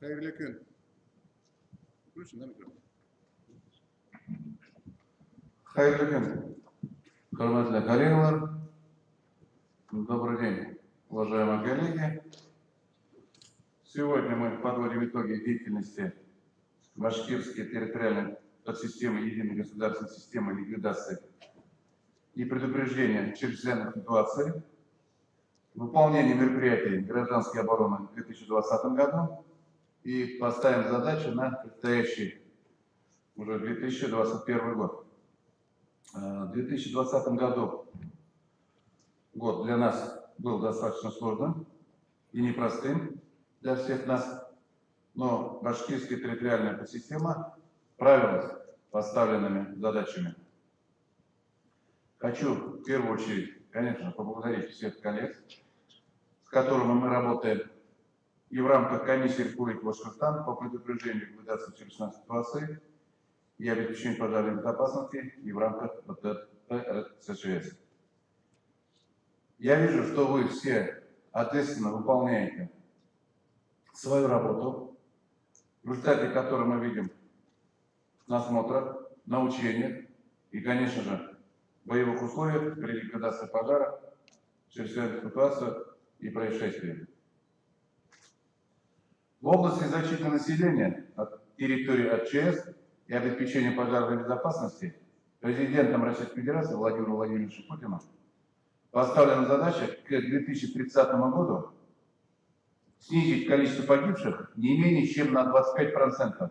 Xayrli kun. Включен, да, микрофон? Xayrli kun. Hurmatli kollegalar. Добрый день, уважаемые коллеги. Сегодня мы подводим итоги деятельности Башкирской территориальной подсистемы единой государственной системы ликвидации и предупреждения чрезвычайных ситуаций, выполнение мероприятий гражданской обороны в 2020 году и поставим задачи на предстоящий уже 2021 год. В 2020 году год для нас был достаточно сложным и непростым для всех нас, но Башкирская территориальная подсистема справилась с поставленными задачами. Хочу в первую очередь, конечно, поблагодарить всех коллег, с которыми мы работаем и в рамках комиссии Республики Башкортостан по предупреждению и ликвидации чрезвычайных ситуаций и обеспечению пожарной безопасности, и в рамках РЦЧС. Я вижу, что вы все ответственно выполняете свою работу, в результате которой мы видим на осмотрах, на учениях и, конечно же, в боевых условиях при ликвидации пожара, чрезвычайных ситуаций и происшествий. В области защиты населения от территории РЧС и обеспечения пожарной безопасности президентом Российской Федерации Владимиром Владимировичем Путиным поставлена задача к 2030 году снизить количество погибших не менее чем на 25%,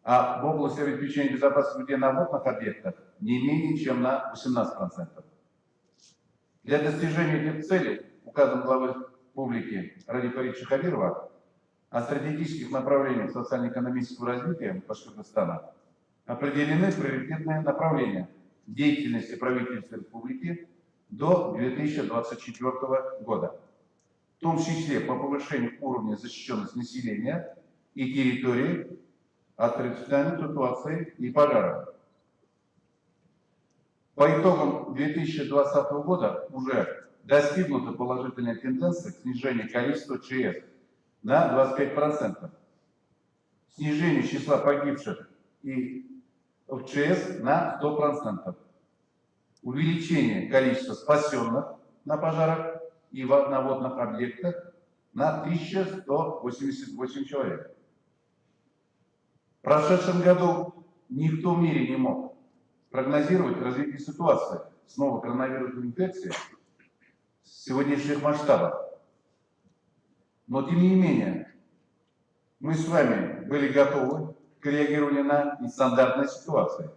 а в области обеспечения безопасности на водных объектах не менее чем на 18%. Для достижения этих целей указом главы республики Радия Фаридовича Хабирова о стратегических направлениях социально-экономического развития Башкортостана определены приоритетные направления деятельности правительства республики до 2024 года, в том числе по повышению уровня защищенности населения и территории от чрезвычайных ситуаций и пожаров. По итогам 2020 года уже достигнута положительная тенденция к снижению количества ЧС на 25%, снижению числа погибших и в ЧС на 100%, увеличение количества спасенных на пожарах и на водных объектах на 1188 человек. В прошедшем году никто в мире не мог прогнозировать развитие ситуации с новой коронавирусной инфекцией сегодняшних масштабов. Но тем не менее, мы с вами были готовы к реагированию на нестандартные ситуации,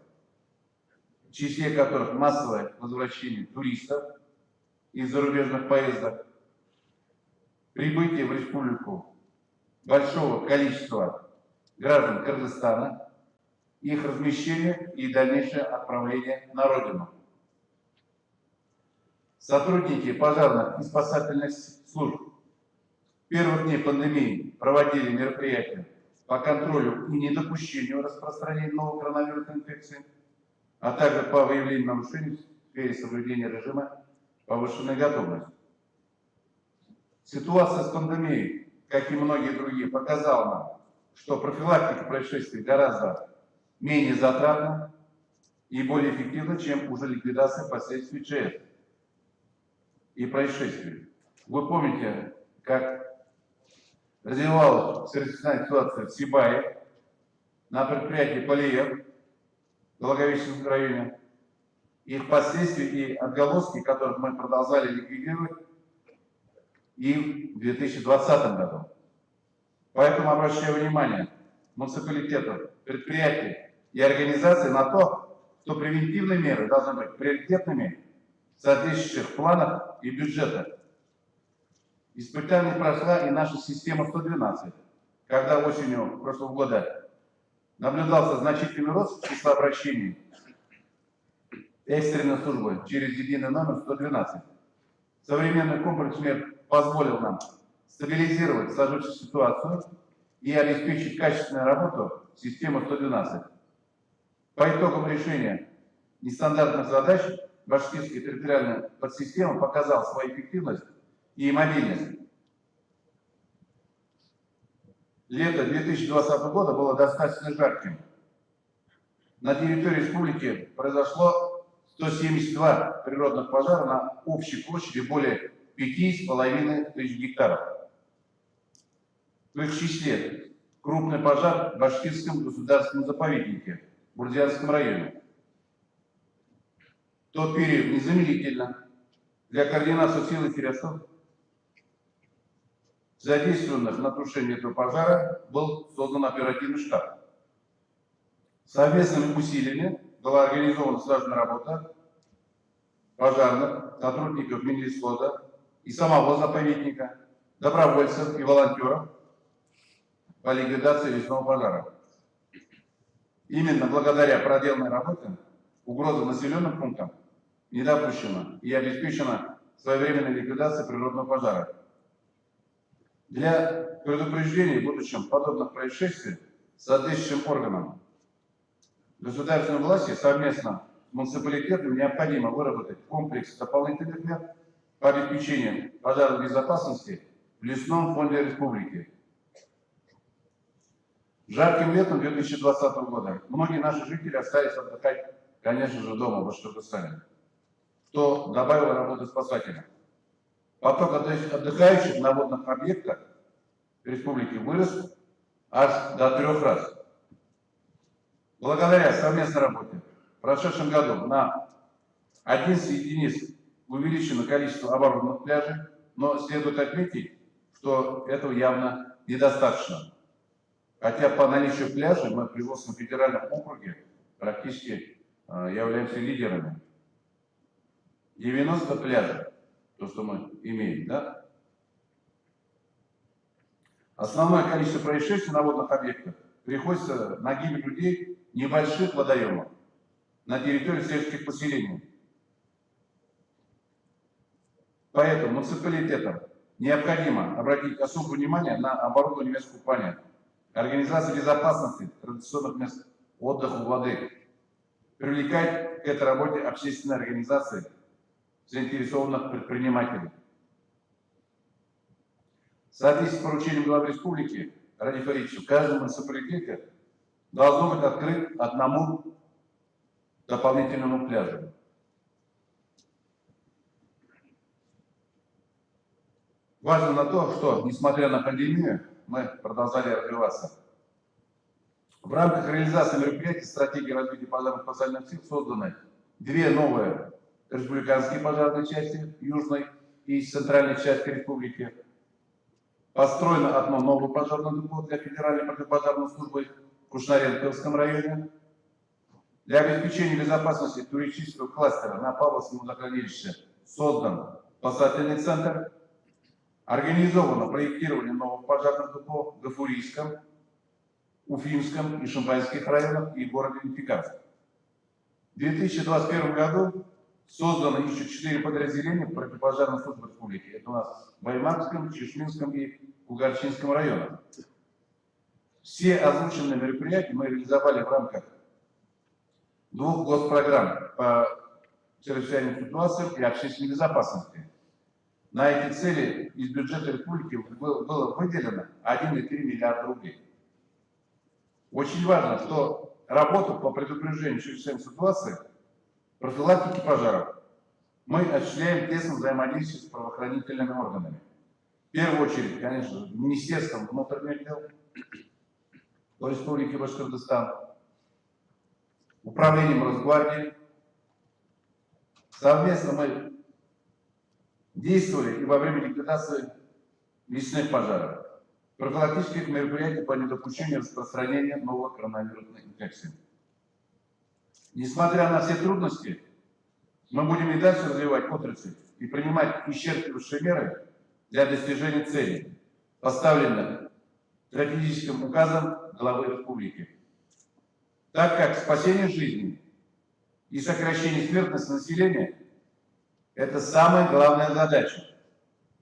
в числе которых массовое возвращение туристов из зарубежных поездок, прибытие в республику большого количества граждан Кыргызстана, их размещение и дальнейшее отправление на родину. Сотрудники пожарных и спасательных служб в первых дней пандемии проводили мероприятия по контролю и недопущению распространения новой коронавирусной инфекции, а также по выявлению нарушений в сфере соблюдения режима повышенной готовности. Ситуация с пандемией, как и многие другие, показала нам, что профилактика происшествий гораздо менее затратна и более эффективна, чем уже ликвидация последствий ЧС и происшествий. Вы помните, как развивалась чрезвычайная ситуация в Сибае, на предприятии Полиев в Благовещенском районе, их последствия и отголоски, которых мы продолжали ликвидировать и в 2020 году. Поэтому обращаю внимание муниципалитетов, предприятий и организаций на то, что превентивные меры должны быть приоритетными в соответствующих планах и бюджетах. Испытание прошла и наша система 112, когда осенью прошлого года наблюдался значительный рост числа обращений экстренной службы через единый номер 112. Современный комплекс мер позволил нам стабилизировать сложившуюся ситуацию и обеспечить качественную работу системы 112. По итогам решения нестандартных задач Башкирская территориальная подсистема показала свою эффективность и мобильность. лето 2020 года было достаточно жарким. На территории республики произошло 172 природных пожара на общей площади более 5,5 тысяч гектаров. В их числе крупный пожар в Башкирском государственном заповеднике в Бурдянском районе. В тот период незамедлительно для координации сил и средств, задействованных на тушение этого пожара, был создан оперативный штаб. Совместными усилиями была организована слаженная работа пожарных, сотрудников Минлесхоза и самого заповедника, добровольцев и волонтеров по ликвидации лесного пожара. Именно благодаря проделанной работе угроза населенным пунктам не допущена и обеспечена своевременная ликвидация природного пожара. Для предупреждения в будущем подобных происшествий соответствующим органам государственной власти совместно с муниципалитетом необходимо выработать комплекс дополнительных мер по обеспечению пожарной безопасности в лесном фонде республики. Жарким летом 2020 года многие наши жители остались отдыхать, конечно же, дома в Башкортостане, что добавило работы спасателям. Поток отдыхающих на водных объектах республики вырос аж до 3 раз. Благодаря совместной работе в прошедшем году на 11 единиц увеличено количество оборудованных пляжей, но следует отметить, что этого явно недостаточно. Хотя по наличию пляжей мы в Приволжском федеральном округе практически являемся лидерами. 90 пляжей, то, что мы имеем, да? Основное количество происшествий на водных объектах приходится на гибель людей в небольших водоемах на территории сельских поселений. Поэтому муниципалитетам необходимо обратить особое внимание на оборудование мест купания, организацию безопасности традиционных мест отдыха у воды, привлекать к этой работе общественные организации заинтересованных предпринимателей. В соответствии с поручением главы республики Ради Фаридовича, в каждом муниципалитете должно быть открыт одному дополнительному пляжу. Важно на то, что, несмотря на пандемию, мы продолжали развиваться. В рамках реализации мероприятий стратегии развития пожарно-спасательных сил созданы 2 новые республиканские пожарные части южной и центральной части республики. Построено одно новое пожарное депо для Федеральной противопожарной службы в Кушнаренковском районе. Для обеспечения безопасности туристического кластера на Павловском водохранилище создан спасательный центр. Организовано проектирование новых пожарных депо в Гафурийском, Уфимском и Шимпанских районах и городе Нефтекамск. В 2021 году создано еще 4 подразделения противопожарной службы республики. Это у нас в Баймакском, Чешминском и Кугарчинском районах. Все озвученные мероприятия мы реализовали в рамках 2 госпрограмм по чрезвычайным ситуациям и общественной безопасности. На эти цели из бюджета республики было выделено 1,3 миллиарда рублей. Очень важно, что работу по предупреждению чрезвычайных ситуаций, профилактике пожаров мы осуществляем в тесном взаимодействии с правоохранительными органами. В первую очередь, конечно, Министерством внутренних дел Республики Башкортостан, Управлением Росгвардии. Совместно мы действовали и во время ликвидации лесных пожаров, профилактических мероприятий по недопущению распространения новой коронавирусной инфекции. Несмотря на все трудности, мы будем и дальше развивать отрасль и принимать исчерпывающие меры для достижения целей, поставленных стратегическим указом главы республики. Так как спасение жизни и сокращение смертности населения – это самая главная задача,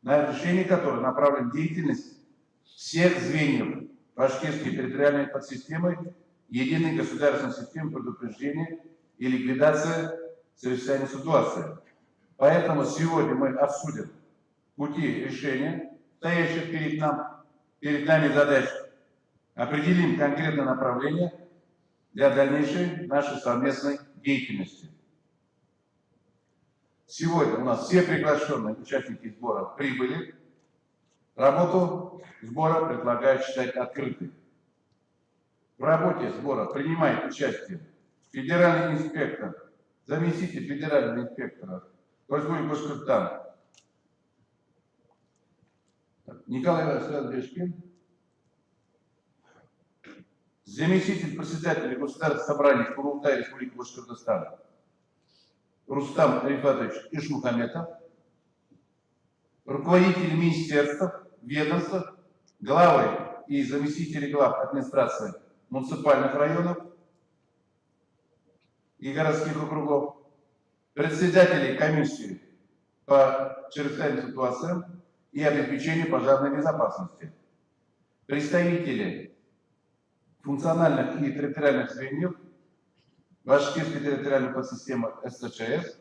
на решение которой направлена деятельность всех звеньев Башкирской территориальной подсистемы единой государственной системы предупреждения и ликвидации чрезвычайной ситуации. Поэтому сегодня мы обсудим пути решения стоящих перед нами задач определим конкретное направление для дальнейшей нашей совместной деятельности. Сегодня у нас все приглашенные участники сбора прибыли. Работу сбора предлагаю считать открытой. В работе сбора принимает участие федеральный инспектор, заместитель федерального инспектора Республики Башкортостан Николай Васильевич Шкин, заместитель председателя Государственного собрания Курултая Республики Башкортостан Рустам Рифатович Ишмухаметов, руководители министерств, ведомств, главы и заместители глав администрации муниципальных районов и городских округов, председатели комиссии по чрезвычайным ситуациям и обеспечению пожарной безопасности, представители функциональных и территориальных звеньев Башкирской территориальной подсистемы СТЧС,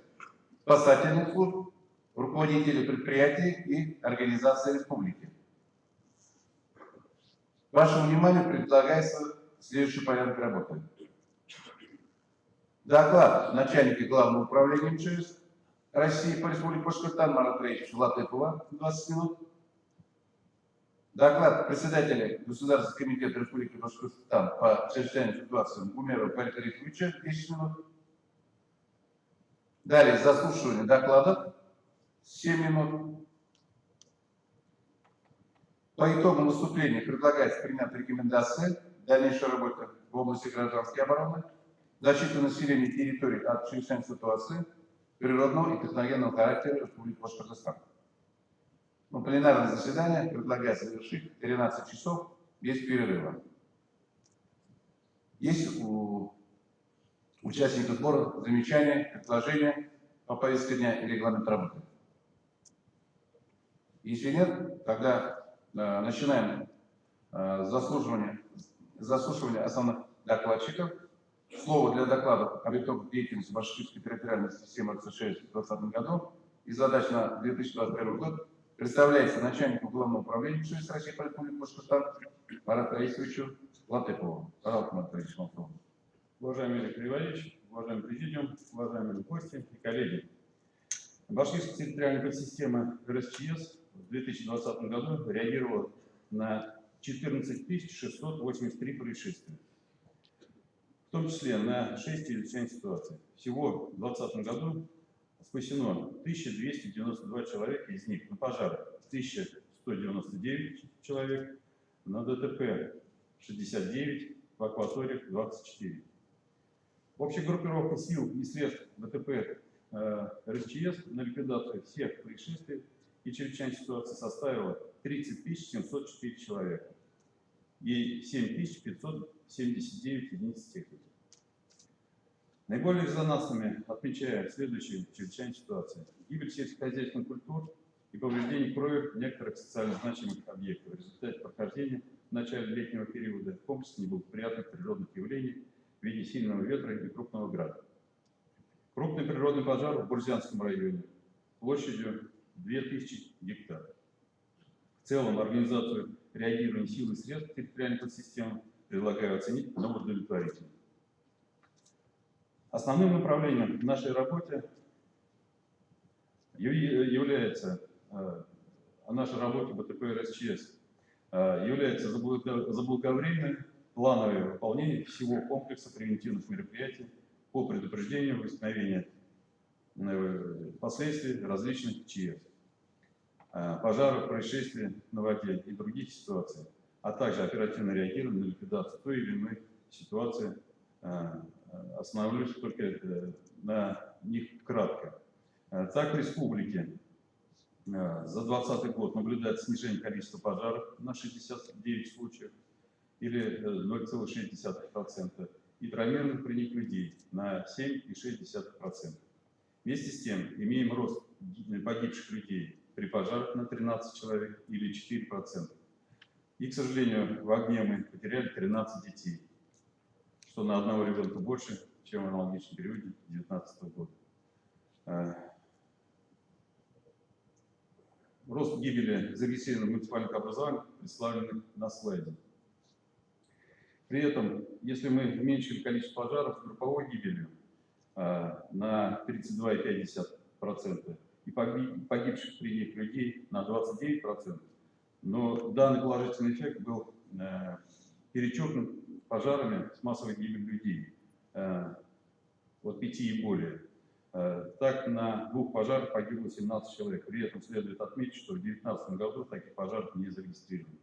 спасательных служб, руководители предприятий и организаций республики. Вашему вниманию предлагается следующий порядок работы. Доклад начальника Главного управления МЧС России по Республике Башкортостан Марата Раисовича Латыпова 20 минут. Доклад председателя Государственного комитета Республики Башкортостан по чрезвычайным ситуациям Умерова Фарида Рифовича 10 минут. Далее заслушивание докладов 7 минут. По итогам выступления предлагается принять рекомендации дальнейшей работы в области гражданской обороны, защиты населения территорий от чрезвычайной ситуации, природного и техногенного характера Республики Башкортостан. Пленарное заседание предлагается завершить в 13 часов без перерыва. Есть у участников сбора замечания, предложения по повестке дня и регламент работы? Если нет, тогда начинаем заслушивание основных докладчиков. Слово для докладов об итогах деятельности Башкирской территориальной системы РСШ в 2020 году и задач на 2021 год представляется начальнику Главного управления МЧС России по Республике Башкортостан Марату Раисовичу Латыпову. Пожалуйста, Марат Раисович, вам слово. Уважаемый Олег Григорьевич, уважаемый президиум, уважаемые гости и коллеги. Башкирская территориальная подсистема РСЧС в 2020 году реагировала на 14 683 происшествия, в том числе на 6 чрезвычайных ситуаций. Всего в 2020 году спасено 1292 человека, из них на пожарах 1199 человек, на ДТП 69, в акваториях 24. Общая группировка сил и средств ДТП РСЧС на ликвидацию всех происшествий и чрезвычайных ситуаций составила 30 704 человека и 7579 единиц техники. Наиболее резонансными отмечают следующие чрезвычайные ситуации: гибель сельскохозяйственных культур и повреждение крови некоторых социально значимых объектов в результате прохождения в начале летнего периода комплекса неблагоприятных природных явлений в виде сильного ветра и крупного града. Крупный природный пожар в Бурзянском районе площадью 2000 гектаров. В целом организацию реагирования сил и средств территориальной подсистемы предлагаю оценить на удовлетворительно. Основным направлением в нашей работе является БТП РСЧС является заблаговременное плановое выполнение всего комплекса превентивных мероприятий по предупреждению возникновения последствий различных ЧС, пожаров, происшествий на воде и других ситуаций, а также оперативно реагирование на ликвидацию той или иной ситуации. Остановлюсь только на них кратко. Так, в республике за 2020 год наблюдается снижение количества пожаров на 69 случаев или 0,6%, и травмированных при них людей на 7,6%. Вместе с тем имеем рост погибших людей при пожарах на 13 человек или 4%. И, к сожалению, в огне мы потеряли 13 детей, что на одного ребенка больше, чем в аналогичном периоде 2019 года. Рост гибели зарегистрированных муниципальных образований представлен на слайде. При этом, если мы уменьшим количество пожаров с групповой гибелью на 32,5% и погибших при них людей на 29%, но данный положительный эффект был перечеркнут пожарами с массовой гибелью людей от 5 и более. Так, на 2 пожарах погибло 17 человек. При этом следует отметить, что в 2019 году таких пожаров не зарегистрировано.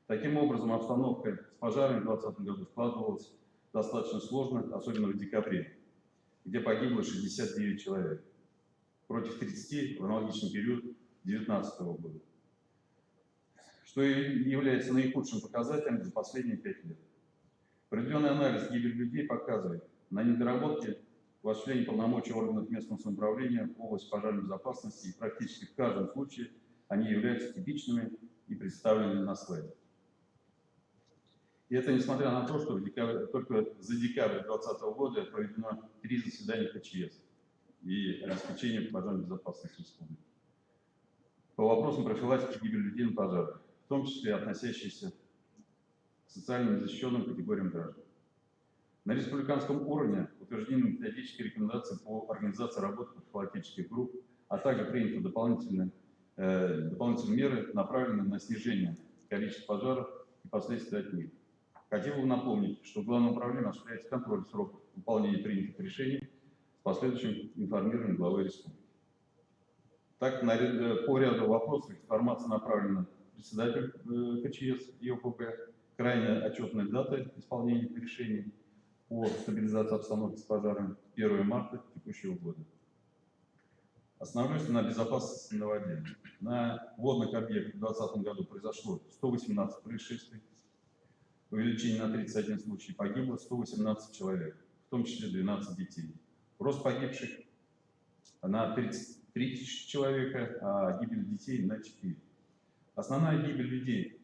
Таким образом, обстановка с пожарами в 2020 году складывалась достаточно сложно, особенно в декабре, где погибло 69 человек, против 30 в аналогичный период 2019 года, что и является наихудшим показателем за последние 5 лет. Проведенный анализ гибели людей показывает на недоработки в осуществлении полномочий органов местного самоуправления в области пожарной безопасности, и практически в каждом случае они являются типичными и представлены на слайде. И это несмотря на то, что только за декабрь 2020 года проведено 3 заседания КЧС и обеспечения пожарной безопасности республики по вопросам профилактики гибели людей на пожарах, в том числе относящиеся к социально незащищенным категориям граждан. На республиканском уровне утверждены методические рекомендации по организации работы профилактических групп, а также приняты дополнительные меры, направленные на снижение количества пожаров и последствий от них. Хотел бы напомнить, что в Главном управлении осуществляется контроль сроков выполнения принятых решений с последующим информированием главы республики. Так, по ряду вопросов информация направлена председателю КЧС и ОПП, крайняя отчетная дата исполнения решений по стабилизации обстановки с пожарами 1 марта текущего года. Остановлюсь на безопасности на воде. На водных объектах в 2020 году произошло 118 происшествий, увеличение на 31 случай, погибло 118 человек, в том числе 12 детей. Рост погибших на 33 тысячи человека, а гибель детей на 4. Основная гибель людей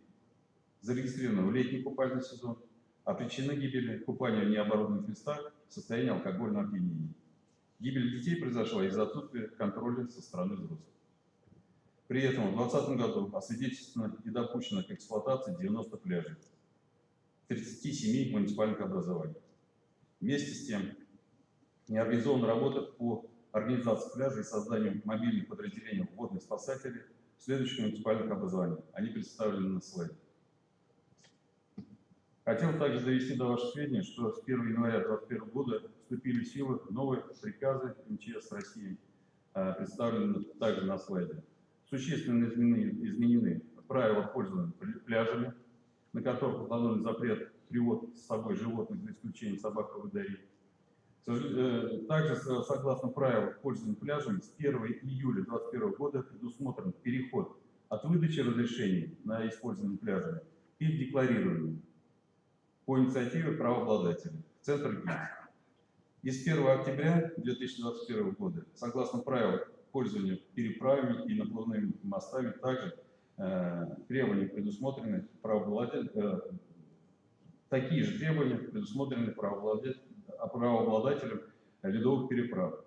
зарегистрирована в летний купальный сезон, а причина гибели – купания в необорудованных местах, состояние алкогольного опьянения. Гибель детей произошла из-за отсутствия контроля со стороны взрослых. При этом в 2020 году освидетельствовано и допущено к эксплуатации 90 пляжей, 37 муниципальных образований. Вместе с тем, не организована работа по организации пляжей и созданию мобильных подразделений водных спасателей в следующих муниципальных образованиях. Они представлены на слайде. Хотел также довести до вашего сведения, что с 1 января 2021 года вступили в силу новые приказы МЧС России, представленные также на слайде. Существенно изменены правила пользования пляжами, на которых установлен запрет привод с собой животных, за исключением собак поводырей. Также, согласно правилам пользования пляжами, с 1 июля 2021 года предусмотрен переход от выдачи разрешений на использование пляжами к их декларированию по инициативе правообладателей в Центр ГИС. И с 1 октября 2021 года, согласно правилам пользования переправами и наплывными мостами, также требования предусмотрены такие же требования предусмотрены правообладателям ледовых переправ.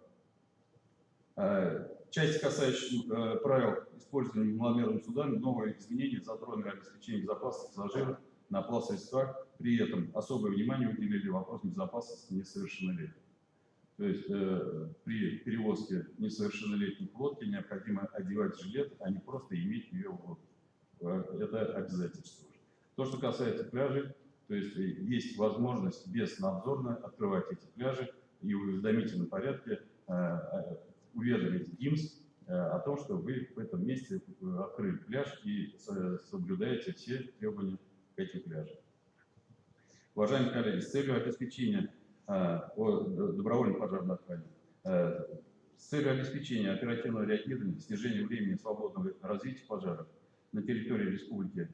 Часть, касающаяся правил использования маломерными судами, новые изменения затронули обеспечение безопасности пассажиров на плавсредствах. При этом особое внимание уделили вопросам безопасности несовершеннолетних. То есть при перевозке несовершеннолетних в лодке необходимо одевать жилет, а не просто иметь ее в лодке. Это обязательство. То, что касается пляжей, то есть есть возможность безнадзорно открывать эти пляжи и в уведомительном порядке уведомить ГИМС о том, что вы в этом месте открыли пляж и соблюдаете все требования к этим пляжам. Уважаемые коллеги, с целью обеспечения добровольной пожарной охраны, с целью обеспечения оперативного реагирования, снижения времени свободного развития пожаров на территории республики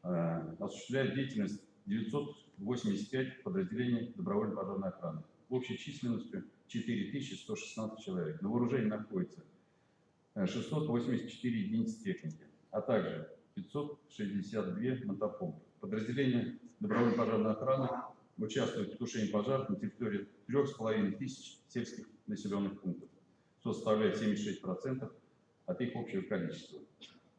осуществляет деятельность 985 подразделений добровольной пожарной охраны общей численностью 4116 человек. На вооружении находится 684 единицы техники, а также 562 мотопомпы. Подразделения добровольной пожарной охраны участвуют в тушении пожаров на территории 3500 сельских населенных пунктов, что составляет 76% от их общего количества.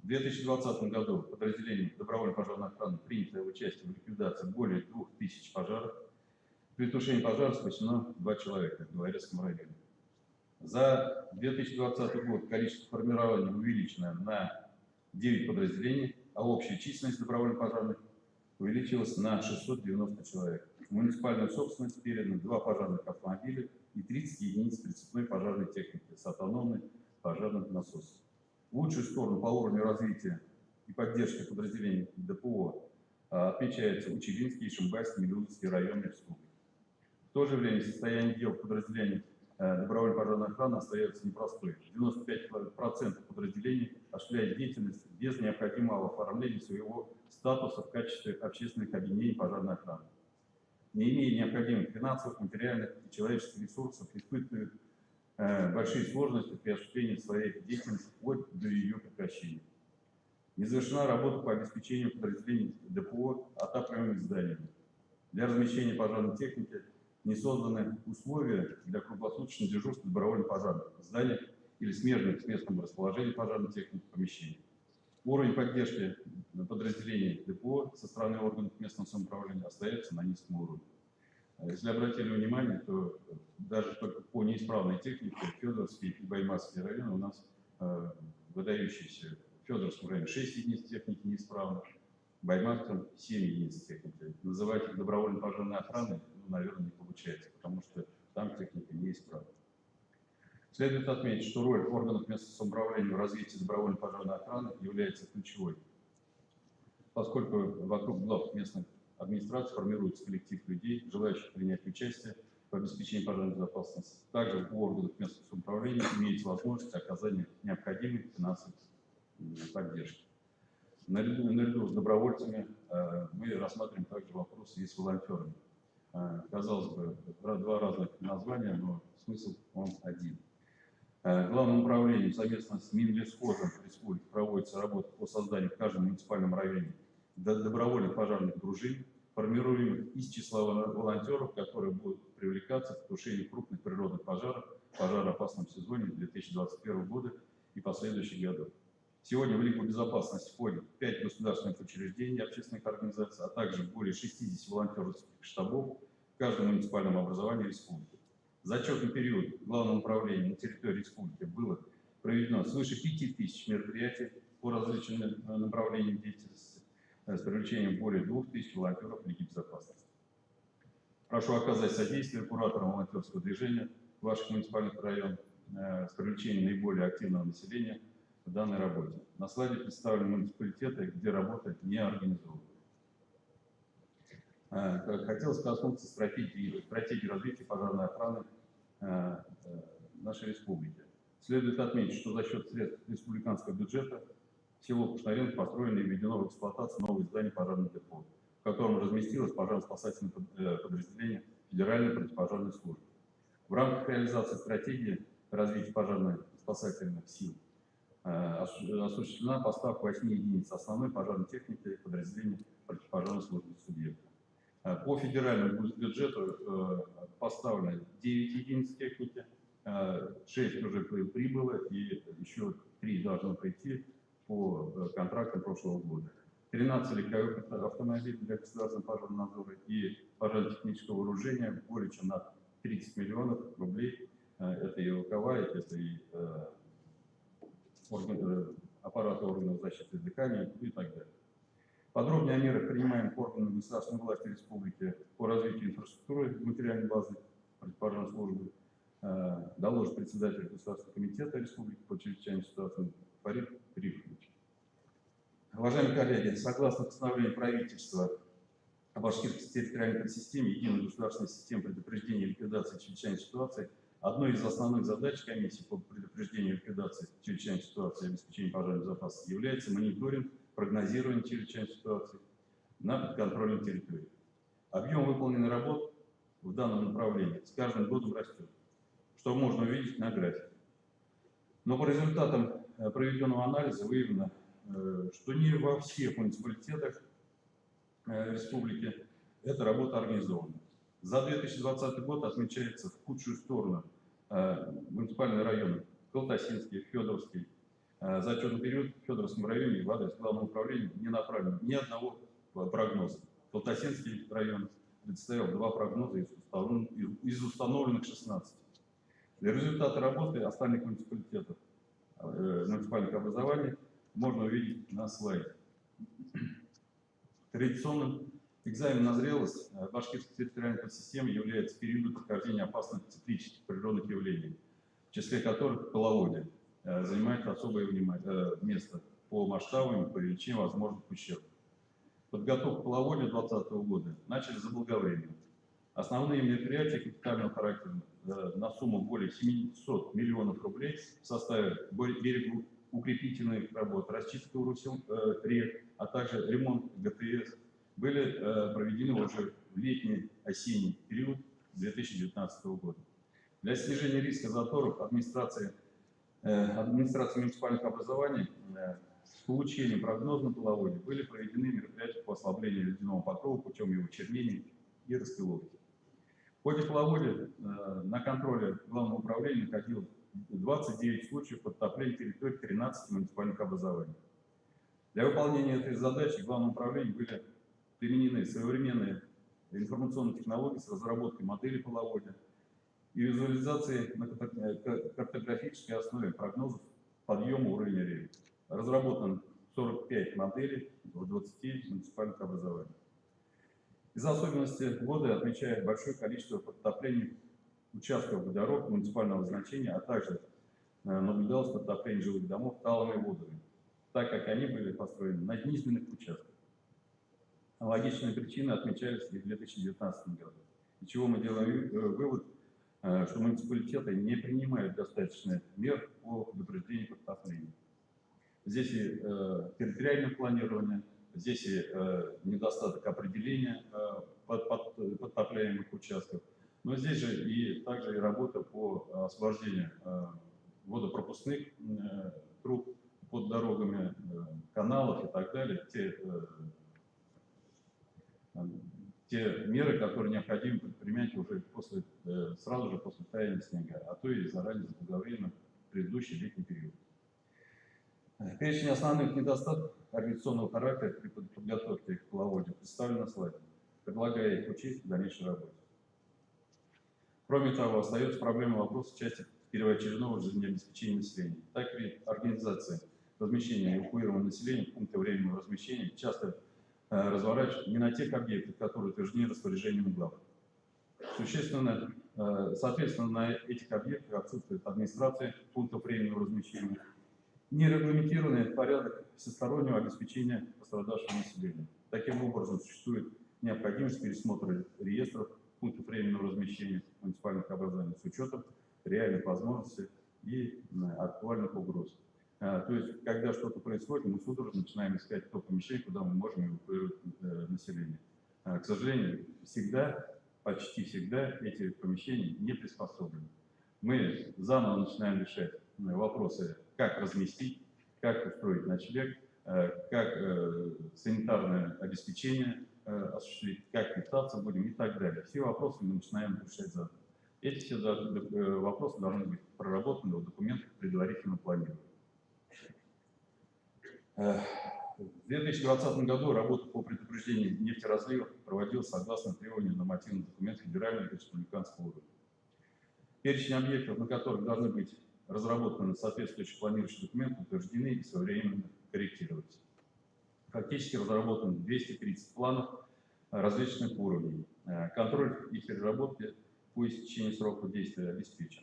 В 2020 году подразделением добровольной пожарной охраны принято участие в ликвидации более 2000 пожаров. При тушении пожара спасено 2 человека в Белорецком районе. За 2020 год количество формирований увеличено на 9 подразделений, а общая численность добровольно пожарных увеличилась на 690 человек. В муниципальную собственность переданы 2 пожарных автомобиля и 30 единиц прицепной пожарной техники с автономным пожарным насосом. В лучшую сторону по уровню развития и поддержки подразделений ДПО отмечаются Учебинский, Ишимбайский, Милютский районы республики. В то же время состояние дел подразделений добровольной пожарной охраны остается непростой. 95% подразделений осуществляют деятельность без необходимого оформления своего статуса в качестве общественных объединений пожарной охраны. Не имея необходимых финансовых, материальных и человеческих ресурсов, испытывают большие сложности при осуществлении своей деятельности вплоть до ее прекращения. Не завершена работа по обеспечению подразделений ДПО отапливаемыми зданиями. Для размещения пожарной техники не созданы условия для круглосуточного дежурства добровольно пожарных зданий или смежных с местом расположения пожарной техники помещений. Уровень поддержки подразделений ДПО со стороны органов местного самоуправления остается на низком уровне. Если обратили внимание, то даже только по неисправной технике Федоровский и Баймакский районы у нас выдающиеся. В Федоровском районе 6 единиц техники неисправных, в Баймакском 7 единиц техники. Называть их добровольной пожарной охраной, наверное, не получается, потому что там техника неисправна. Следует отметить, что роль органов местного самоуправления в развитии добровольной пожарной охраны является ключевой, поскольку вокруг глав местных администраций формируется коллектив людей, желающих принять участие в обеспечении пожарной безопасности. Также у органов местного самоуправления имеется возможность оказания необходимой финансовой поддержки. Наряду с добровольцами мы рассматриваем также вопросы и с волонтерами. Казалось бы, 2 разных названия, но смысл он один. Главным управлением совместно с Минлесхозом республики проводится работа по созданию в каждом муниципальном районе добровольных пожарных дружин, формируемых из числа волонтеров, которые будут привлекаться к тушению крупных природных пожаров в пожароопасном сезоне 2021 года и последующих годов. Сегодня в Лигу безопасности входит 5 государственных учреждений, общественных организаций, а также более 60 волонтерских штабов в каждом муниципальном образовании республики. За отчетный период Главным управлением на территории республики было проведено свыше 5000 мероприятий по различным направлениям деятельности с привлечением более 2000 волонтеров Лиги безопасности. Прошу оказать содействие кураторам волонтерского движения в ваших муниципальных районах с привлечением наиболее активного населения в данной работе. На слайде представлены муниципалитеты, где работа не организована. Хотелось коснуться стратегии развития пожарной охраны нашей республики. Следует отметить, что за счет средств республиканского бюджета в село Кушнаренко построено и введено в эксплуатацию новое здание пожарного депо, в котором разместилось пожарно-спасательное подразделение Федеральной противопожарной службы. В рамках реализации стратегии развития пожарно-спасательных сил осуществлена поставка 8 единиц основной пожарной техники подразделения противопожарной службы субъекта. По федеральному бюджету поставлено 9 единиц техники, 6 уже прибыло и еще 3 должны прийти по контрактам прошлого года. 13 легковых автомобилей для государственного пожарного надзора и пожарно-технического вооружения более чем на 30 миллионов рублей. Это и луковая, это и аппараты органов защиты дыхания и так далее. Подробнее о мерах, принимаемых органами государственной власти республики по развитию инфраструктуры материальной базы противопожарной службы, доложит председатель Государственного комитета республики по чрезвычайным ситуациям Фарид Рифович. Уважаемые коллеги, согласно постановлению правительства о Башкирской территориальной подсистеме единой государственной системы предупреждения и ликвидации чрезвычайных ситуаций, одной из основных задач комиссии по предупреждению и ликвидации чрезвычайных ситуаций и обеспечению пожарной безопасности является мониторинг, прогнозирование чрезвычайных ситуаций на подконтрольной территории. Объем выполненной работы в данном направлении с каждым годом растет, что можно увидеть на графике. Но по результатам проведенного анализа выявлено, что не во всех муниципалитетах республики эта работа организована. За 2020 год отмечается в худшую сторону муниципальные районы Колтасинский, Федоровский, За отчетный период в Федоровском районе в адрес Главного управления не направлено ни одного прогноза. Колтасинский район представил 2 прогноза из установленных 16. Результаты работы остальных муниципалитетов, муниципальных образований можно увидеть на слайде. Традиционным экзаменом на зрелость башкирской территориальной подсистемы является период прохождения опасных циклических природных явлений, в числе которых половодье занимает особое место по масштабам и по величине возможных ущербов. Подготовку половодья 2020 года начали заблаговременно. Основные мероприятия капитального характера на сумму более 700 миллионов рублей в составе берегоукрепительных работ, расчистка рек, а также ремонт ГТС были проведены уже в летний осенний период 2019 года. Для снижения риска заторов администрации муниципальных образований с получением прогноза на половодье были проведены мероприятия по ослаблению ледяного покрова путем его чернения и распиловки. В ходе половодья на контроле Главного управления находилось 29 случаев подтопления территории 13 муниципальных образований. Для выполнения этой задачи Главным управлением были применены современные информационные технологии с разработкой модели половодья и визуализацией на картографической основе прогнозов подъема уровня рек. Разработано 45 моделей в 20 муниципальных образованиях. Из особенностей года отмечает большое количество подтоплений участков дорог муниципального значения, а также наблюдалось подтопление жилых домов талыми водами, так как они были построены на низменных участках. Аналогичные причины отмечались и в 2019 году, из чего мы делаем вывод, что муниципалитеты не принимают достаточно мер по предупреждению подтоплений. Здесь и территориальное планирование, здесь и недостаток определения подтопляемых участков, но здесь же и также и работа по освобождению водопропускных труб под дорогами, каналов и так далее, те меры, которые необходимо предпринять уже сразу же после таяния снега, а то и заранее заблаговременно в предыдущий летний период. Перечень основных недостатков организационного характера при подготовке к половодью представлен на слайде. Предлагаю их учесть в дальнейшей работе. Кроме того, остается проблема вопроса части первоочередного жизнеобеспечения населения. Так и организация размещения эвакуированного населения в пункты временного размещения часто разворачивают не на тех объектах, которые утверждены распоряжением глав. Соответственно, на этих объектах отсутствует администрация пунктов временного размещения, нерегламентированный порядок всестороннего обеспечения пострадавшего населения. Таким образом, существует необходимость пересмотра реестров пунктов временного размещения муниципальных образований с учетом реальных возможностей и актуальных угроз. То есть, когда что-то происходит, мы судорожно начинаем искать то помещение, куда мы можем эвакуировать население. К сожалению, почти всегда эти помещения не приспособлены. Мы заново начинаем решать вопросы, как разместить, как устроить ночлег, как санитарное обеспечение осуществить, как питаться будем и так далее. Все вопросы мы начинаем решать заново. Эти все вопросы должны быть проработаны в документах предварительного планирования. В 2020 году работа по предупреждению нефтеразлива проводилась согласно требованиям нормативных документов федерального и республиканского уровня. Перечень объектов, на которых должны быть разработаны соответствующие планирующие документы, утверждены и своевременно корректироваться. Фактически разработано 230 планов различных уровней. Контроль их переработки по истечении срока действия обеспечен.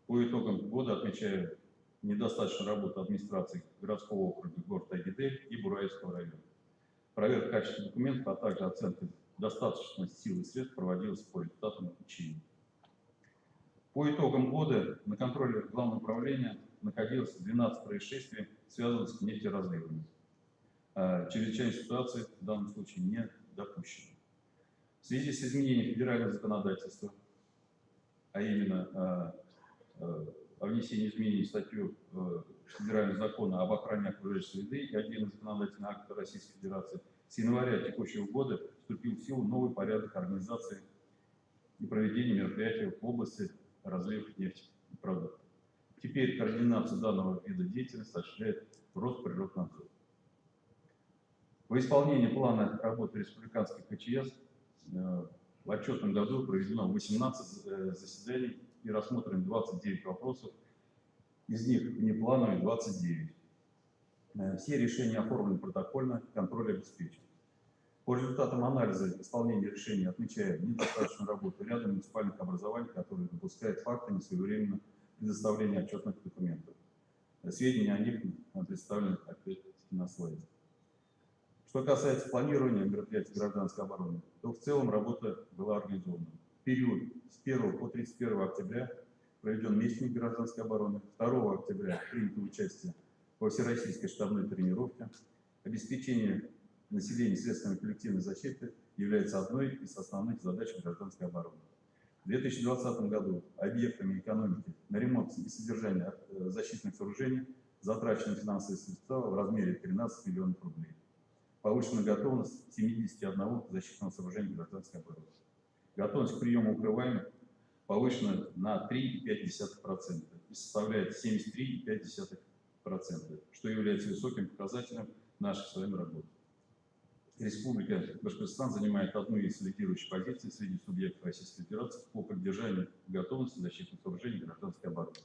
По итогам года отмечаю недостаточную работу администрации городского округа города Агидель и Бураевского района. Проверка качества документов, а также оценка достаточности сил и средств проводилась по результатам учения. По итогам года на контроле Главного управления находилось 12 происшествий, связанных с нефтеразливами. Чрезвычайной ситуации в данном случае не допущено. В связи с изменением федерального законодательства, а именно о внесении изменений в статью Федерального закона об охране окружающей среды и отдельных законодательных актов Российской Федерации, с января текущего года вступил в силу новый порядок организации и проведения мероприятий в области разливов нефтепродуктов. Теперь координацию данного вида деятельности осуществляет Росприроднадзор. По исполнению плана работы республиканской КЧС в отчетном году проведено 18 заседаний и рассмотрено 29 вопросов, из них внеплановые 29. Все решения оформлены протокольно, контроль обеспечен. По результатам анализа исполнения решений отмечаем недостаточную работу ряда муниципальных образований, которые допускают факты несвоевременного предоставления отчетных документов. Сведения о них представлены опять-таки на слайде. Что касается планирования мероприятий гражданской обороны, то в целом работа была организована. В период с 1 по 31 октября проведен месячник гражданской обороны, 2 октября принято участие во всероссийской штабной тренировке. Обеспечение населения средствами коллективной защиты является одной из основных задач гражданской обороны. В 2020 году объектами экономики на ремонт и содержание защитных сооружений затрачены финансовые средства в размере 13 миллионов рублей. Повышена готовность 71 защитного сооружения гражданской обороны. Готовность к приему укрываемых повышена на 3,5% и составляет 73,5%, что является высоким показателем нашей с вами работы. Республика Башкортостан занимает одну из лидирующих позиций среди субъектов Российской Федерации по поддержанию готовности защитных сооружений гражданской обороны.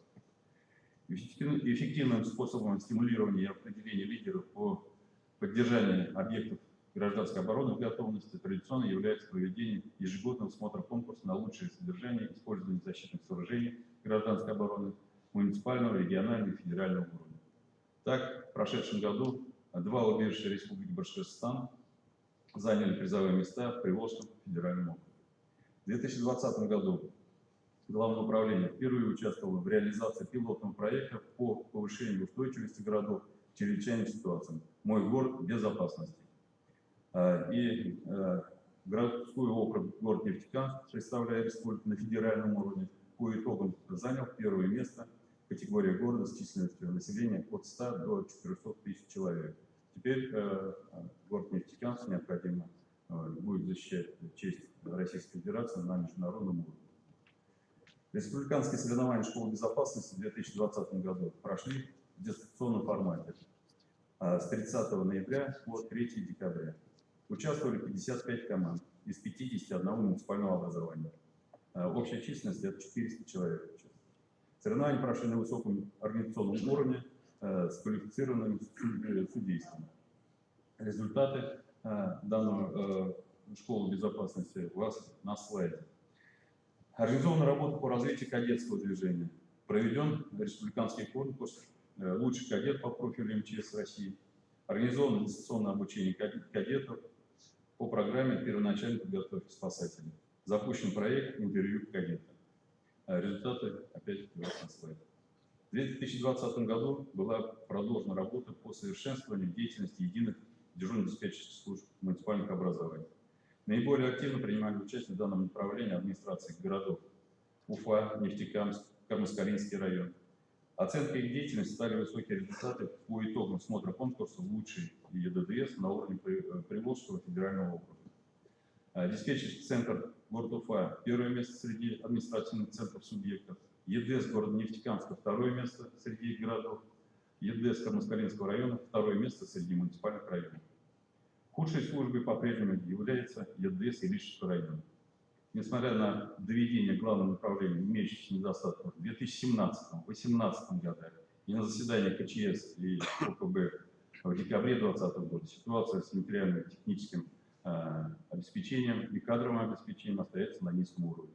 Эффективным способом стимулирования и определения лидеров по поддержанию объектов гражданской обороны в готовности традиционно является проведение ежегодного смотра конкурса на лучшее содержание и использование защитных сооружений гражданской обороны муниципального, регионального и федерального уровня. Так, в прошедшем году 2 убежища Республики Башкортостан заняли призовые места в Приволжском федеральном округе. В 2020 году Главное управление впервые участвовало в реализации пилотного проекта по повышению устойчивости городов к чрезвычайным ситуациям «Мой город безопасности». И городской округ город Нефтекамск, представляя республику на федеральном уровне, по итогам занял 1 место в категории города с численностью населения от 100 до 400 тысяч человек. Теперь город Нефтекамск необходимо будет защищать честь Российской Федерации на международном уровне. Республиканские соревнования школы безопасности в 2020 году прошли в дистанционном формате с 30 ноября по 3 декабря. Участвовали 55 команд из 51 муниципального образования. Общая численность — это 400 человек. Соревнования прошли на высоком организационном уровне с квалифицированным судейством. Результаты данного школы безопасности у вас на слайде. Организована работа по развитию кадетского движения. Проведен республиканский конкурс «Лучший кадет по профилю МЧС России». Организовано дистанционное обучение кадетов по программе первоначальной подготовки спасателей. Запущен проект «Интервью кадета». Результаты опять на слайде. В 2020 году была продолжена работа по совершенствованию деятельности единых дежурно-диспетчерских служб муниципальных образований. Наиболее активно принимали участие в данном направлении администрации городов Уфа, Нефтекамск, Кармаскалинский район. Оценкой их деятельности стали высокие результаты по итогам смотра конкурса «Лучший ЕДДС» на уровне Приволжского федерального округа. Диспетчерский центр города Уфа — 1 место среди административных центров субъектов. ЕДДС города Нефтекамска — 2 место среди городов. ЕДДС Кармаскалинского района — 2 место среди муниципальных районов. Худшей службой по-прежнему является ЕДДС Илишевского района. Несмотря на доведение главного направления имеющихся недостатков в 2017-2018 годах и на заседании КЧС и ОКБ в декабре 2020 года, ситуация с материально-техническим обеспечением и кадровым обеспечением остается на низком уровне.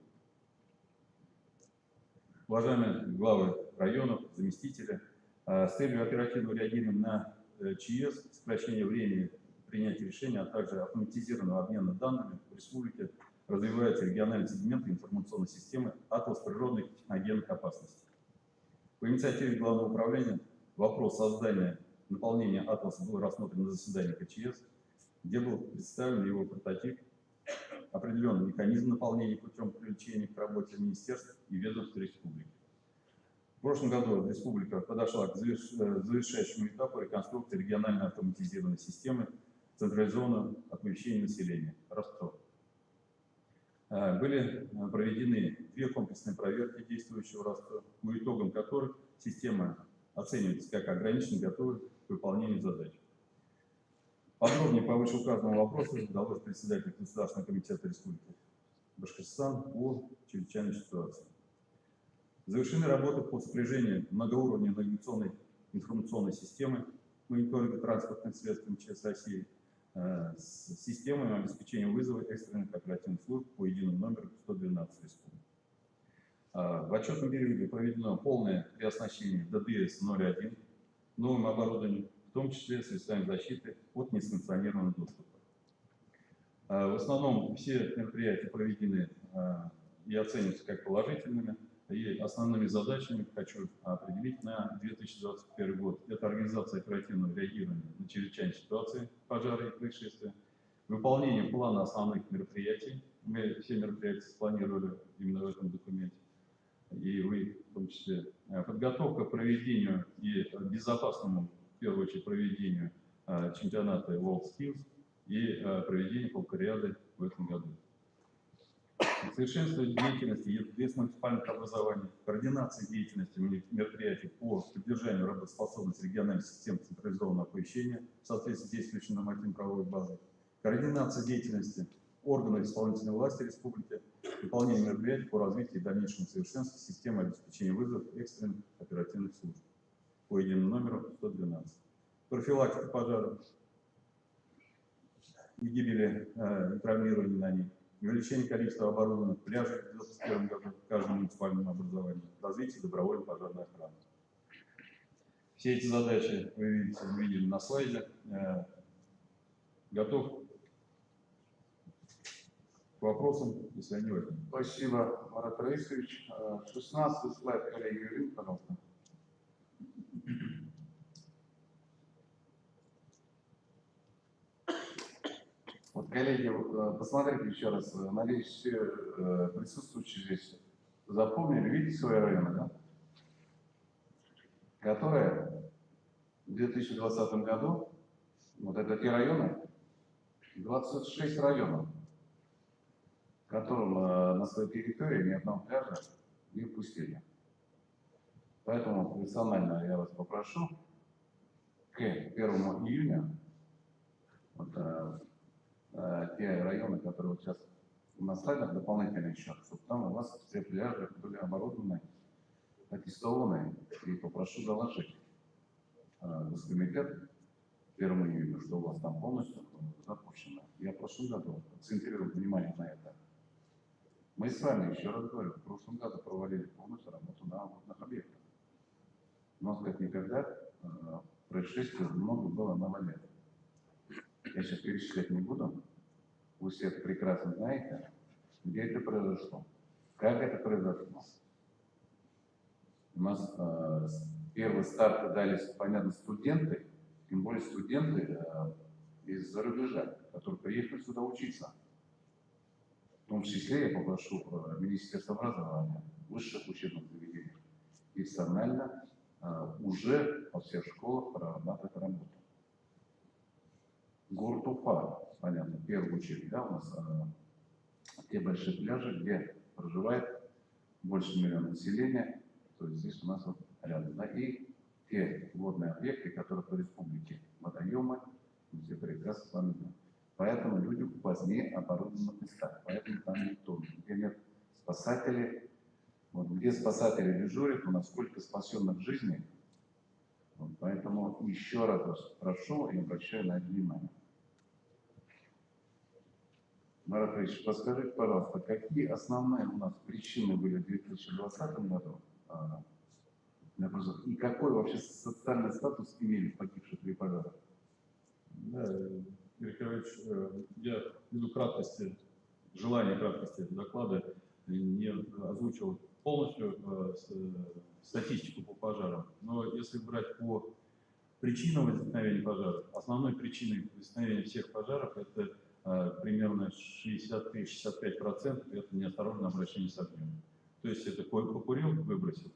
Уважаемые главы районов, заместители, с целью оперативного реагирования на ЧС, сокращения времени принятия решения, а также автоматизированного обмена данными в республике развивается региональный сегмент информационной системы «Атлас природных и техногенных опасностей». По инициативе Главного управления вопрос создания наполнения «Атласа» был рассмотрен на заседании КЧС, где был представлен его прототип, определенный механизм наполнения путем привлечения к работе министерств и ведомств республики. В прошлом году республика подошла к завершающему этапу реконструкции региональной автоматизированной системы централизованного оповещения населения РОСТО. Были проведены 2 комплексные проверки действующего РОСТО, по итогам которых система оценивается как ограниченно готовы к выполнению задач. Подробнее по вышеуказанному вопросу доложит председатель Государственного комитета Республики Башкортостан по чрезвычайной ситуации. Завершены работы по сопряжению многоуровневой навигационной информационной системы мониторинга транспортных средств МЧС России с системой обеспечения вызова экстренных оперативных служб по единому номеру 112 республики. В отчетном периоде проведено полное переоснащение ДДС-01 новым оборудованием, в том числе средствами защиты от несанкционированного доступа. В основном все мероприятия проведены и оцениваются как положительными, и основными задачами хочу определить на 2021 год. Это организация оперативного реагирования на чрезвычайные ситуации, пожары и происшествия, выполнение плана основных мероприятий. Мы все мероприятия спланировали именно в этом документе, и вы в том числе. Подготовка к проведению и безопасному, в первую очередь, проведению чемпионата WorldSkills и проведению полкариады в этом году. Совершенствование деятельности ЕС муниципальных образований, координация деятельности мероприятий по поддержанию работоспособности региональных систем централизованного оповещения в соответствии с действующей нормативно-правовой базой, координация деятельности органов исполнительной власти республики, выполнение мероприятий по развитию и дальнейшему совершенству системы обеспечения вызовов экстренных оперативных служб по единому номеру 112. Профилактика пожаров и гибели и травмирования на них. Увеличение количества оборудованных пляжей в 2021 году в каждом муниципальном образовании, развитие добровольной пожарной охраны. Все эти задачи вы видели на слайде. Готов к вопросам, если они возникнут. Спасибо, Марат Раисович. 16 слайд, коллеги, Юрий, пожалуйста. Вот, коллеги, посмотрите еще раз. Надеюсь, все присутствующие здесь запомнили, видите свои районы, да? Которые в 2020 году, вот это те районы, 26 районов, которым на своей территории ни одного пляжа не впустили. Поэтому персонально я вас попрошу к 1 июня вот, те районы, которые вот сейчас на слайдах дополнительно еще, чтобы там у вас все пляжи были оборудованы, аттестованы, и попрошу доложить Госкомитет 1 июня, что у вас там полностью запущено. Я в прошлом году акцентирую внимание на это. Мы с вами, еще раз говорю, в прошлом году проводили полностью работу на водных объектах. У нас, как никогда, происшествий много было на воде. Я сейчас перечислять не буду. Вы все это прекрасно знаете, где это произошло, как это произошло. У нас первые старты дались, понятно, студенты, тем более студенты из-за рубежа, которые приехали сюда учиться. В том числе я попрошу Министерство образования, высших учебных заведений персонально уже во всех школах прорабатывать работу. Город Уфа, понятно, в первую очередь, да, у нас те большие пляжи, где проживает больше миллиона населения, то есть здесь у нас вот рядом. Да, и те водные объекты, которые по республике, водоемы, мы все прекрасно с вами знаем. Поэтому люди в позднее оборудованных местах, поэтому там никто, где нет спасателей, вот, где спасатели дежурят, у нас сколько спасенных жизней. Вот, поэтому еще раз вас прошу и обращаю на это внимание. Марат Ильич, подскажите, пожалуйста, какие основные у нас причины были в 2020 году и какой вообще социальный статус имели погибших при пожарах? Да, Юрий Николаевич, я ввиду краткости, желания краткости доклада не озвучил полностью статистику по пожарам. Но если брать по причинам возникновения пожаров, основной причиной возникновения всех пожаров это примерно 63-65% это неосторожное обращение с огнем. То есть это покурил, выбросил.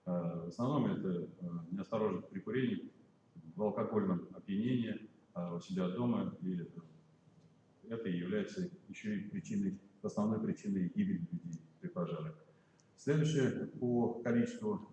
В основном это неосторожность при курении, в алкогольном опьянении у себя дома, и это является еще и причиной, основной причиной гибели людей при пожарах. Следующее по количеству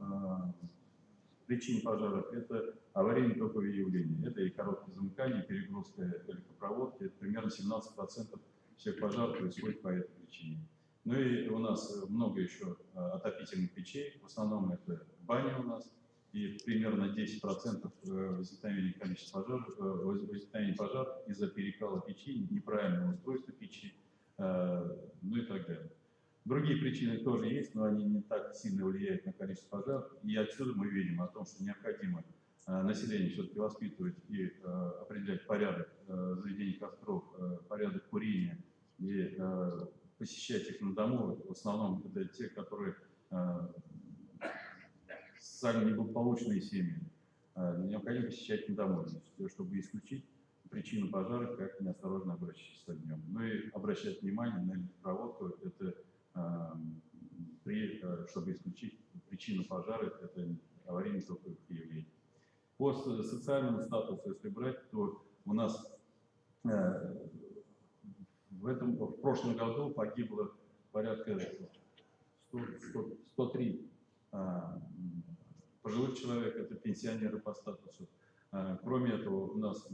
причин пожаров – это аварийно-токовые явления. Это и короткие замыкания, и перегрузка электропроводки. Это примерно 17% всех пожаров происходит по этой причине. Ну и у нас много еще отопительных печей. В основном это бани у нас. И примерно 10% возникновения количества возникновения пожаров из-за перекала печи, неправильного устройства печи, ну и так далее. Другие причины тоже есть, но они не так сильно влияют на количество пожаров. И отсюда мы видим о том, что необходимо население все-таки воспитывать и определять порядок заведения костров, порядок курения и посещать их на дому. В основном это те, которые социально неблагополучные семьи. Необходимо посещать на дому, чтобы исключить причину пожара, как неосторожно обращаться с огнем. Ну и обращать внимание на электропроводку, это чтобы исключить причину пожара, это аварийные токовые явления. По социальному статусу, если брать, то у нас в прошлом году погибло порядка 103 пожилых человек, это пенсионеры по статусу. Кроме этого, у нас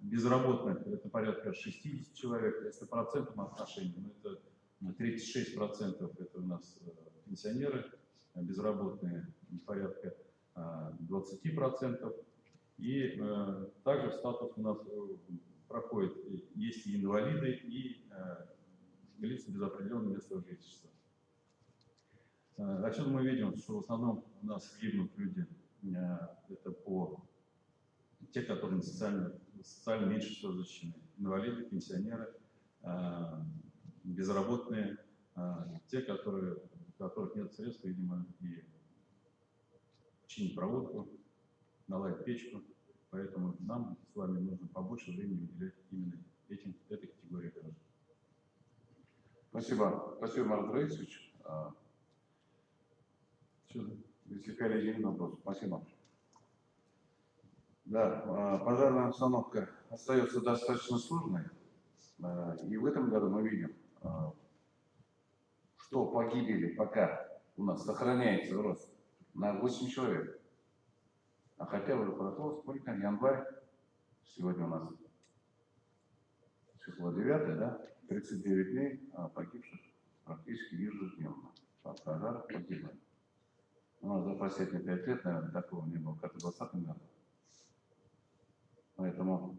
безработных это порядка 60 человек, если процентном отношении, это 36% это у нас пенсионеры, безработные порядка 20%. И также в статус у нас проходит, есть и инвалиды, и лица без определенного места жительства. Отсюда мы видим, что в основном у нас гибнут люди, это те, которые социально меньше всего защищены. Инвалиды, пенсионеры, безработные, те, у которых нет средств, видимо, и чинить проводку, наладить печку. Поэтому нам с вами нужно побольше времени уделять именно этой категории граждан. Спасибо. Спасибо, Марат Раисович. Если коллеги не вопрос, спасибо. Да, пожарная обстановка остается достаточно сложной. И в этом году мы видим, что погибели пока у нас сохраняется рост на 8 человек. А хотя бы прошло сколько? Январь. Сегодня у нас число 9, да? 39 дней погибших практически ежедневно. От пожаров погибли. У нас за последние 5 лет, наверное, такого не было, как в 2020 году. Поэтому,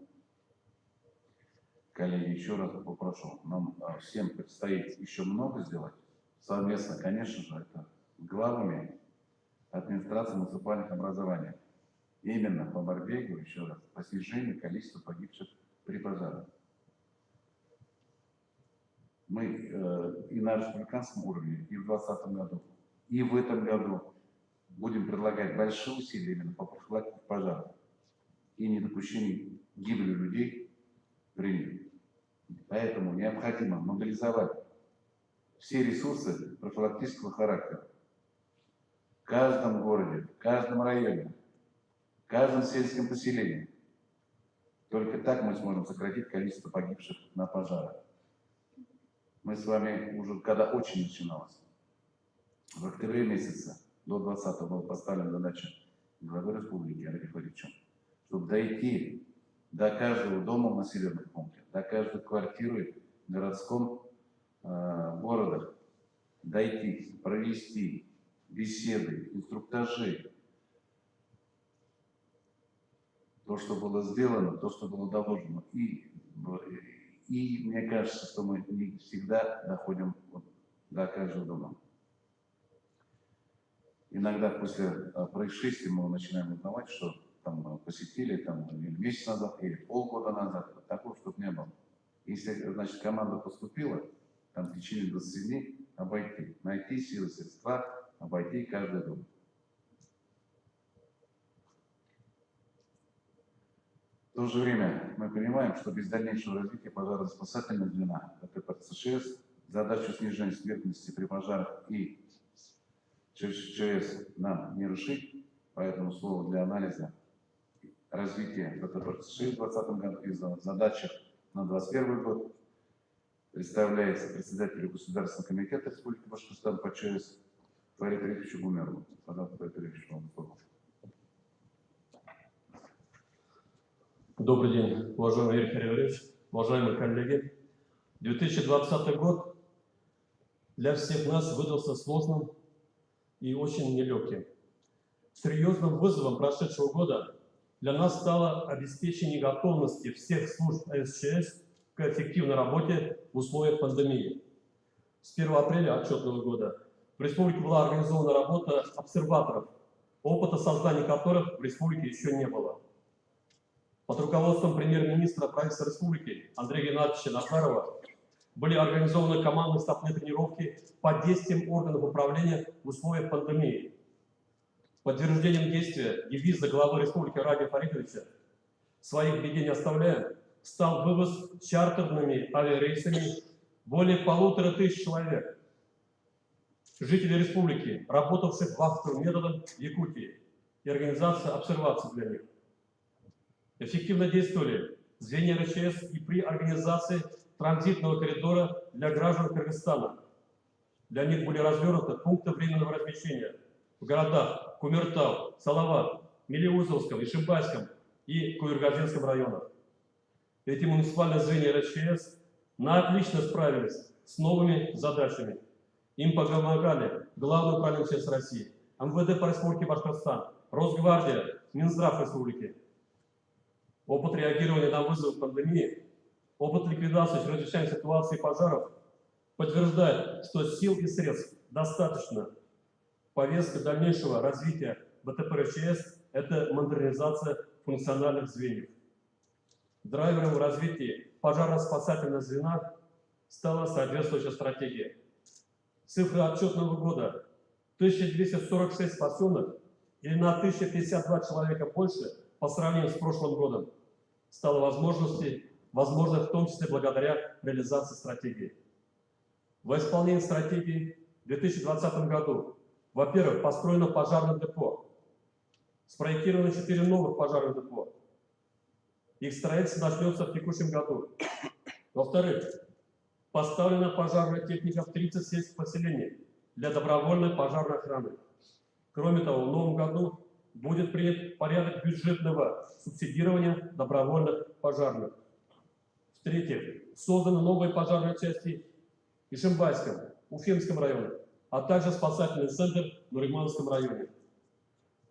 коллеги, еще раз попрошу, нам всем предстоит еще много сделать. Совместно, конечно же, это главами администрации муниципальных образований. Именно по борьбе, говорю еще раз, по снижению количества погибших при пожарах. Мы и на республиканском уровне, и в 2020 году, и в этом году будем предлагать большие усилия именно по профилактике пожаров и недопущению гибели людей при них. Поэтому необходимо мобилизовать все ресурсы профилактического характера в каждом городе, в каждом районе, в каждом сельском поселении. Только так мы сможем сократить количество погибших на пожарах. Мы с вами уже, когда очень начиналось, в октябре месяце до 20-го была поставлена задача главы республики Олега Владимировича, чтобы дойти до каждого дома в населенном пункте, до каждой квартиры в городском города, дойти, провести беседы, инструктажи. То, что было сделано, то, что было доложено. И мне кажется, что мы не всегда доходим до каждого дома. Иногда после происшествия мы начинаем узнавать, что там посетили там, месяц назад или полгода назад. Такого, чтобы не было. Если, значит, команда поступила, там в течение 20 дней обойти, найти силы, средства, обойти каждый дом. В то же время мы понимаем, что без дальнейшего развития пожарно-спасательного звена ТПЦ-ШС задачу снижения смертности при пожарах и ЧС нам не решить, поэтому слово для анализа развития ТПЦ-ШС в 2020 году и задачах на 2021 год представляется председателю Государственного комитета Республики Башкортостан по ЧС Фарид Рифовичу Гумерову. Пожалуйста, Фарид Рифович, вам слово. Добрый день, уважаемый Игорь Григорьевич, уважаемые коллеги. 2020 год для всех нас выдался сложным и очень нелегким. Серьезным вызовом прошедшего года для нас стало обеспечение готовности всех служб СЧС к эффективной работе в условиях пандемии. С 1 апреля отчетного года в республике была организована работа обсерваторов, опыта создания которых в республике еще не было. Под руководством премьер-министра правительства республики Андрея Геннадьевича Назарова были организованы командные штабные тренировки по действиям органов управления в условиях пандемии. Подтверждением действия девиза главы республики Радия Фаридовича «Своих беде не оставляем» стал вывоз чартерными авиарейсами более 1500 человек, жителей республики, работавших вахтовым методом в Якутии, и организация обсервации для них. Эффективно действовали звенья РЧС и при организации транзитного коридора для граждан Кыргызстана. Для них были развернуты пункты временного размещения в городах Кумертау, Салават, Мелеузовском, Ишимбайском и Куйргазинском районах. Эти муниципальные звенья РЧС отлично справились с новыми задачами. Им помогали Главное управление МЧС России, МВД по республике Башкортостан, Росгвардия, Минздрав республики. Опыт реагирования на вызовы пандемии, опыт ликвидации чрезвычайных ситуаций и пожаров подтверждает, что сил и средств достаточно. Повестка дальнейшего развития БТП РЧС – это модернизация функциональных звеньев. Драйвером в развитии пожарно-спасательного звена стала соответствующая стратегия. Цифры отчетного года – 1246 спасенных или на 1052 человека больше по сравнению с прошлым годом стало возможно в том числе благодаря реализации стратегии. Во исполнении стратегии в 2020 году, во-первых, построено пожарное депо, спроектировано 4 новых пожарных депо. Их строительство начнется в текущем году. Во-вторых, поставлена пожарная техника в 30 сельских поселений для добровольной пожарной охраны. Кроме того, в новом году будет принят порядок бюджетного субсидирования добровольных пожарных. В-третьих, созданы новые пожарные части в Ишимбайском, Уфимском районе, а также спасательный центр в Нурманском районе.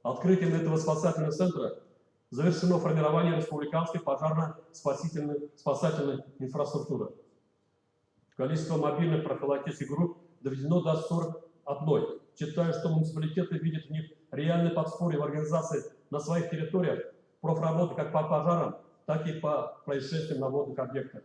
Открытием этого спасательного центра завершено формирование республиканской пожарно-спасательной инфраструктуры. Количество мобильных профилактических групп доведено до 41. Считаю, что муниципалитеты видят в них реальное подспорье в организации на своих территориях профработы как по пожарам, так и по происшествиям на водных объектах.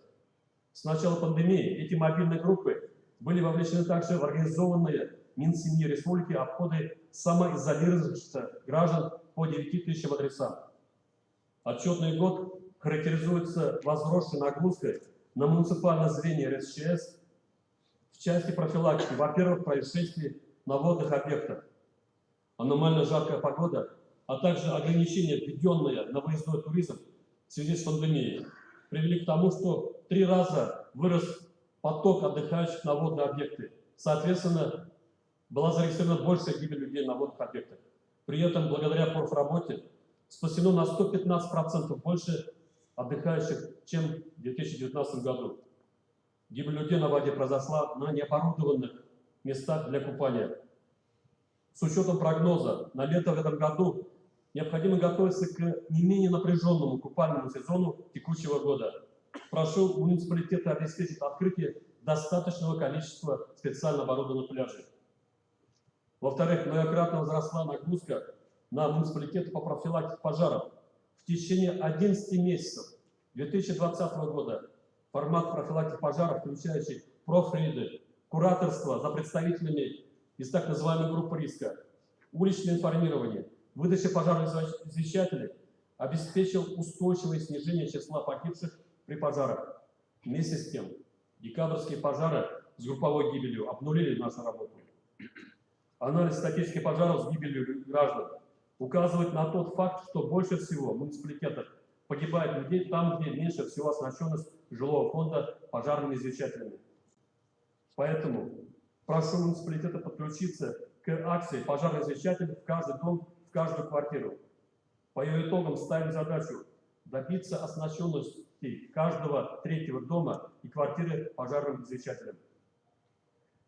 С начала пандемии эти мобильные группы были вовлечены также в организованные Минсемьи республики обходы самоизолирующихся граждан по 9000 адресам. Отчетный год характеризуется возросшей нагрузкой на муниципальное звенья РСЧС в части профилактики, во-первых, происшествий на водных объектах. Аномально жаркая погода, а также ограничения, введенные на выездной туризм в связи с пандемией, привели к тому, что 3 раза вырос поток отдыхающих на водные объекты. Соответственно, была зарегистрирована большая гибель людей на водных объектах. При этом, благодаря профработе, спасено на 115% больше отдыхающих, чем в 2019 году. Гибель людей на воде произошла на необорудованных местах для купания. С учетом прогноза на лето в этом году необходимо готовиться к не менее напряженному купальному сезону текущего года. Прошу муниципалитеты обеспечить открытие достаточного количества специально оборудованных пляжей. Во-вторых, многократно возросла нагрузка на муниципалитеты по профилактике пожаров. В течение 11 месяцев 2020 года формат профилактики пожаров, включающий профрейды, кураторство за представителями из так называемой группы риска, уличное информирование, выдача пожарных извещателей, обеспечил устойчивое снижение числа погибших при пожарах. Вместе с тем, декабрьские пожары с групповой гибелью обнулили нашу работу. Анализ статистики пожаров с гибелью граждан указывает на тот факт, что больше всего в муниципалитетах погибает людей там, где меньше всего оснащенность жилого фонда пожарными извещателями. Поэтому прошу муниципалитета подключиться к акции «Пожарный извещатель в каждый дом, в каждую квартиру». По ее итогам ставим задачу добиться оснащенности каждого третьего дома и квартиры пожарным извещателем.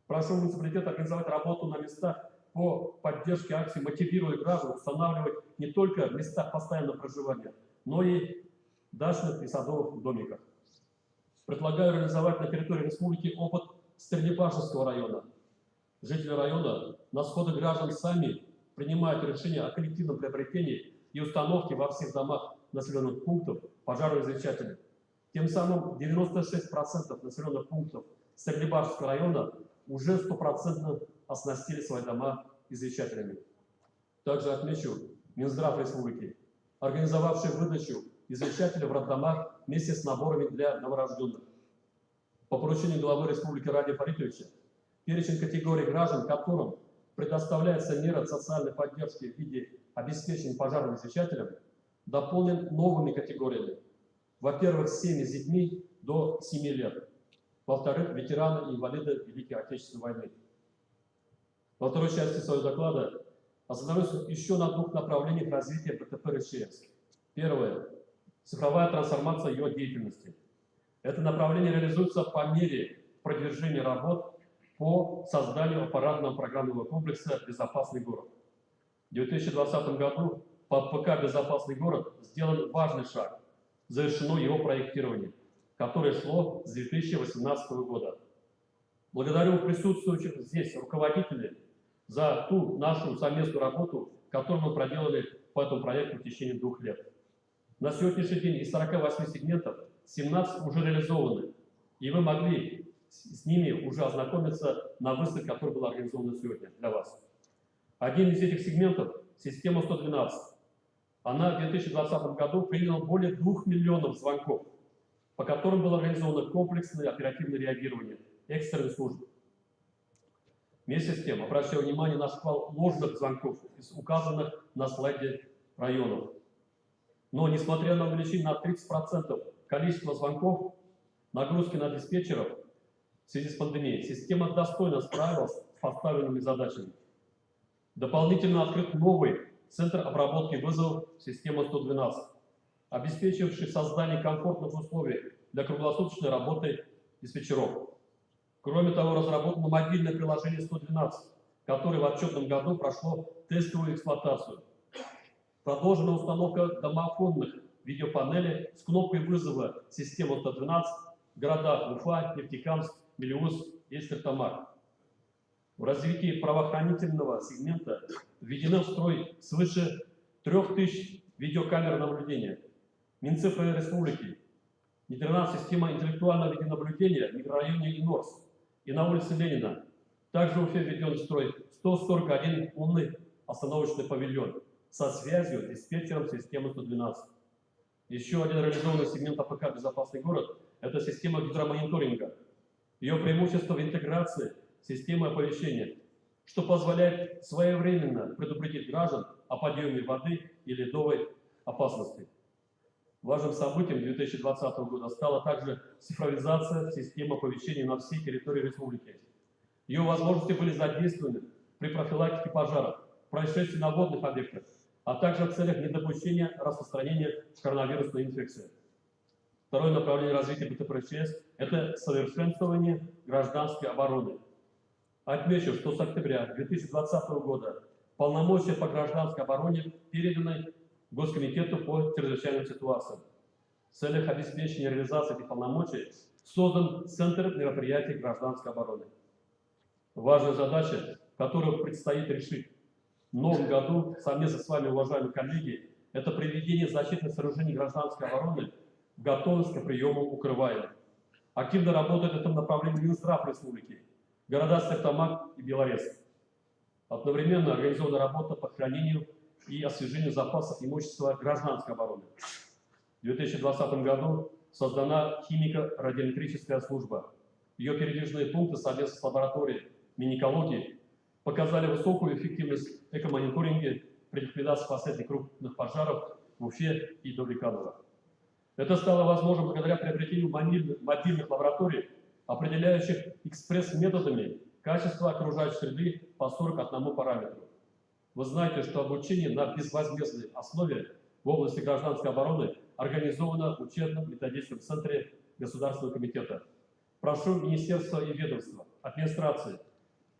Прошу муниципалитет организовать работу на местах по поддержке акции, мотивируя граждан устанавливать не только в местах постоянного проживания, но и дачных и садовых домиках. Предлагаю реализовать на территории республики опыт Стерлибашевского района. Жители района на сходы граждан сами принимают решение о коллективном приобретении и установке во всех домах населенных пунктов пожарных извещателей. Тем самым 96% населенных пунктов Стерлибашевского района уже 100% оснастили свои дома извещателями. Также отмечу Минздрав республики, организовавший выдачу извещателей в роддомах вместе с наборами для новорожденных. По поручению главы республики Радия Фаритовича, перечень категорий граждан, которым предоставляется мера социальной поддержки в виде обеспечения пожарным извещателем, дополнен новыми категориями. Во-первых, семьи с детьми до 7 лет. Во-вторых, ветераны и инвалиды Великой Отечественной войны. Во второй части своего доклада остановлюсь еще на двух направлениях развития БТП РЧС. Первое – цифровая трансформация ее деятельности. Это направление реализуется по мере продвижения работ по созданию аппаратного программного комплекса «Безопасный город». В 2020 году по ПК «Безопасный город» сделан важный шаг. Завершено его проектирование, которое шло с 2018 года. Благодарю присутствующих здесь руководителей за ту нашу совместную работу, которую мы проделали по этому проекту в течение 2 лет. На сегодняшний день из 48 сегментов 17 уже реализованы, и вы могли с ними уже ознакомиться на выставке, которая была организована сегодня для вас. Один из этих сегментов – система 112. Она в 2020 году приняла более 2 миллионов звонков, по которым было организовано комплексное оперативное реагирование экстренных служб. Вместе с тем, обращаю внимание на шквал ложных звонков из указанных на слайде районов. Но, несмотря на увеличение на 30% количества звонков, нагрузки на диспетчеров в связи с пандемией, система достойно справилась с поставленными задачами. Дополнительно открыт новый центр обработки вызовов системы 112, обеспечивший создание комфортных условий для круглосуточной работы диспетчеров. Кроме того, разработано мобильное приложение 112, которое в отчетном году прошло тестовую эксплуатацию. Продолжена установка домофонных видеопанелей с кнопкой вызова системы 112 в городах Уфа, Нефтекамск, Мелеуз и Стертамак. В развитии правоохранительного сегмента введено в строй свыше 3000 видеокамер наблюдения. Минцифры республики внедрена система интеллектуального видеонаблюдения в микрорайоне Инорс и на улице Ленина. Также в Уфе введен в строй 141 умный остановочный павильон со связью с диспетчером системы 112. Еще один реализованный сегмент АПК «Безопасный город» – это система гидромониторинга. Ее преимущество в интеграции системы оповещения, что позволяет своевременно предупредить граждан о подъеме воды и ледовой опасности. Важным событием 2020 года стала также цифровизация системы оповещения на всей территории республики. Ее возможности были задействованы при профилактике пожаров, происшествий на водных объектах, а также в целях недопущения распространения коронавирусной инфекции. Второе направление развития БТП-РЧС – это совершенствование гражданской обороны. Отмечу, что с октября 2020 года полномочия по гражданской обороне переданы Госкомитету по чрезвычайным ситуациям. В целях обеспечения реализации этих полномочий создан Центр мероприятий гражданской обороны. Важная задача, которую предстоит решить в новом году совместно с вами, уважаемые коллеги, это приведение защитных сооружений гражданской обороны в готовность к приему укрываемых. Активно работает в этом направлении Минздрав республики, города Стертамак и Белорецк. Одновременно организована работа по хранению и освежению запасов имущества гражданской обороны. В 2020 году создана химико-радиометрическая служба. Ее передвижные пункты совместно с лабораторией миникологии показали высокую эффективность экомониторинга при ликвидации последних крупных пожаров в Уфе и Давлеканово. Это стало возможно благодаря приобретению мобильных лабораторий, определяющих экспресс-методами Качество окружающей среды по 41 параметру. Вы знаете, что обучение на безвозмездной основе в области гражданской обороны организовано в учебно-методическом центре Государственного комитета. Прошу министерства и ведомства, администрации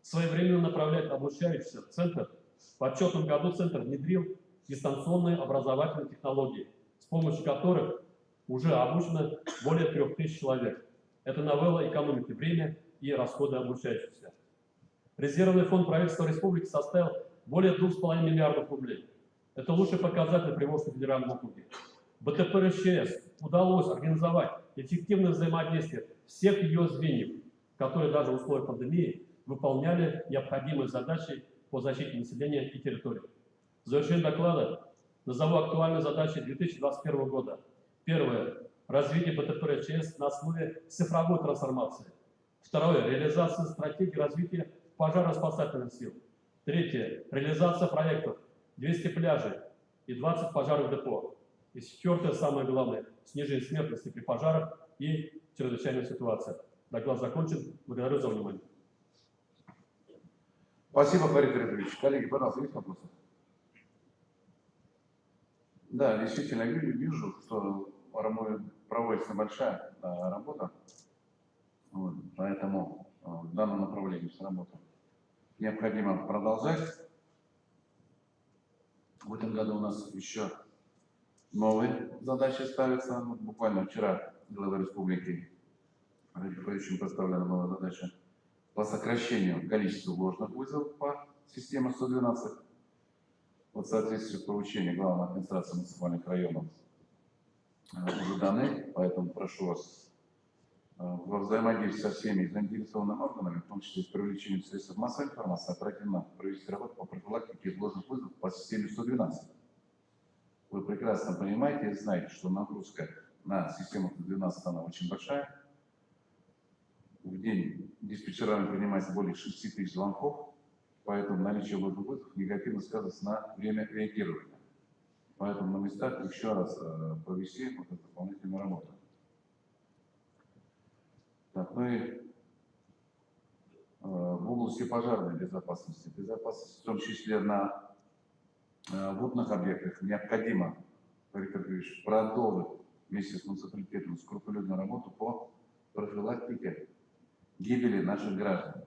своевременно направлять обучающихся в центр. В отчетном году центр внедрил дистанционные образовательные технологии, с помощью которых уже обучено более 3000 человек. Это новелла экономики время и расходы обучающихся. Резервный фонд правительства республики составил более 2,5 миллиардов рублей. Это лучший показатель Приволжского федерального округа. БТП РЧС удалось организовать эффективное взаимодействие всех ее звеньев, которые даже в условиях пандемии выполняли необходимые задачи по защите населения и территории. В завершение доклада назову актуальные задачи 2021 года. Первое. Развитие БТП РЧС на основе цифровой трансформации. Второе. Реализация стратегии развития пожарно-спасательных сил. Третье. Реализация проектов 200 пляжей и 20 пожарных депо. И четвертое, самое главное, снижение смертности при пожарах и чрезвычайных ситуациях. Доклад закончен. Благодарю за внимание. Спасибо, Фарид Фаридович. Коллеги, пожалуйста, есть вопросы? Да, действительно, вижу, что проводится большая работа, вот, поэтому в данном направлении работу необходимо продолжать. В этом году у нас еще новые задачи ставятся. Буквально вчера глава республики Радиковичем поставлена новая задача по сокращению количества ложных вызовов по системе 112. Вот в соответствии с поручением главной администрации муниципальных районов уже даны, поэтому прошу вас во взаимодействии со всеми заинтересованными органами, в том числе с привлечением средств массовой информации, оперативно провести работу по профилактике ложных вызовов по системе 112. Вы прекрасно понимаете и знаете, что нагрузка на систему 112 она очень большая. В день диспетчерами принимается более 6000 звонков, поэтому наличие ложных вызовов негативно сказывается на время реагирования. Поэтому на местах еще раз провести вот эту дополнительную работу. Так, ну и в области пожарной безопасности, в том числе на водных объектах, необходимо, Фарид Фаридович, продолжить вместе с муниципалитетом скрупулезную работу по профилактике гибели наших граждан.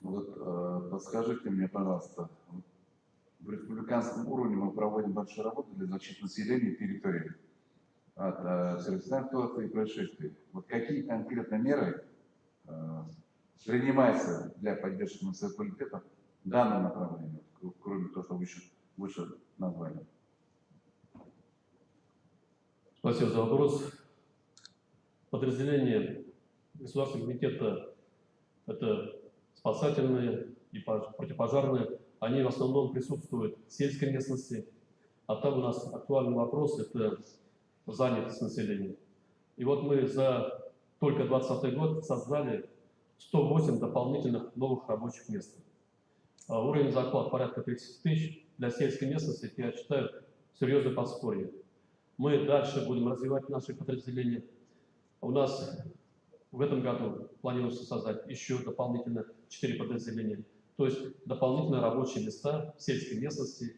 Вот подскажите мне, пожалуйста, в республиканском уровне мы проводим большую работу для защиты населения и территории от чрезвычайных ситуаций и происшествий. Вот какие конкретно меры принимаются для поддержки муниципалитета в данном направлении, кроме того, что выше назвали? Спасибо за вопрос. Подразделения Государственного комитета – это спасательные и противопожарные. Они в основном присутствуют в сельской местности. А там у нас актуальный вопрос – это занятость населения. И вот мы за только 2020 год создали 108 дополнительных новых рабочих мест. Уровень зарплат порядка 30 тысяч. Для сельской местности, я считаю, серьезное подспорье. Мы дальше будем развивать наши подразделения. У нас в этом году планируется создать еще дополнительно 4 подразделения. То есть дополнительные рабочие места в сельской местности.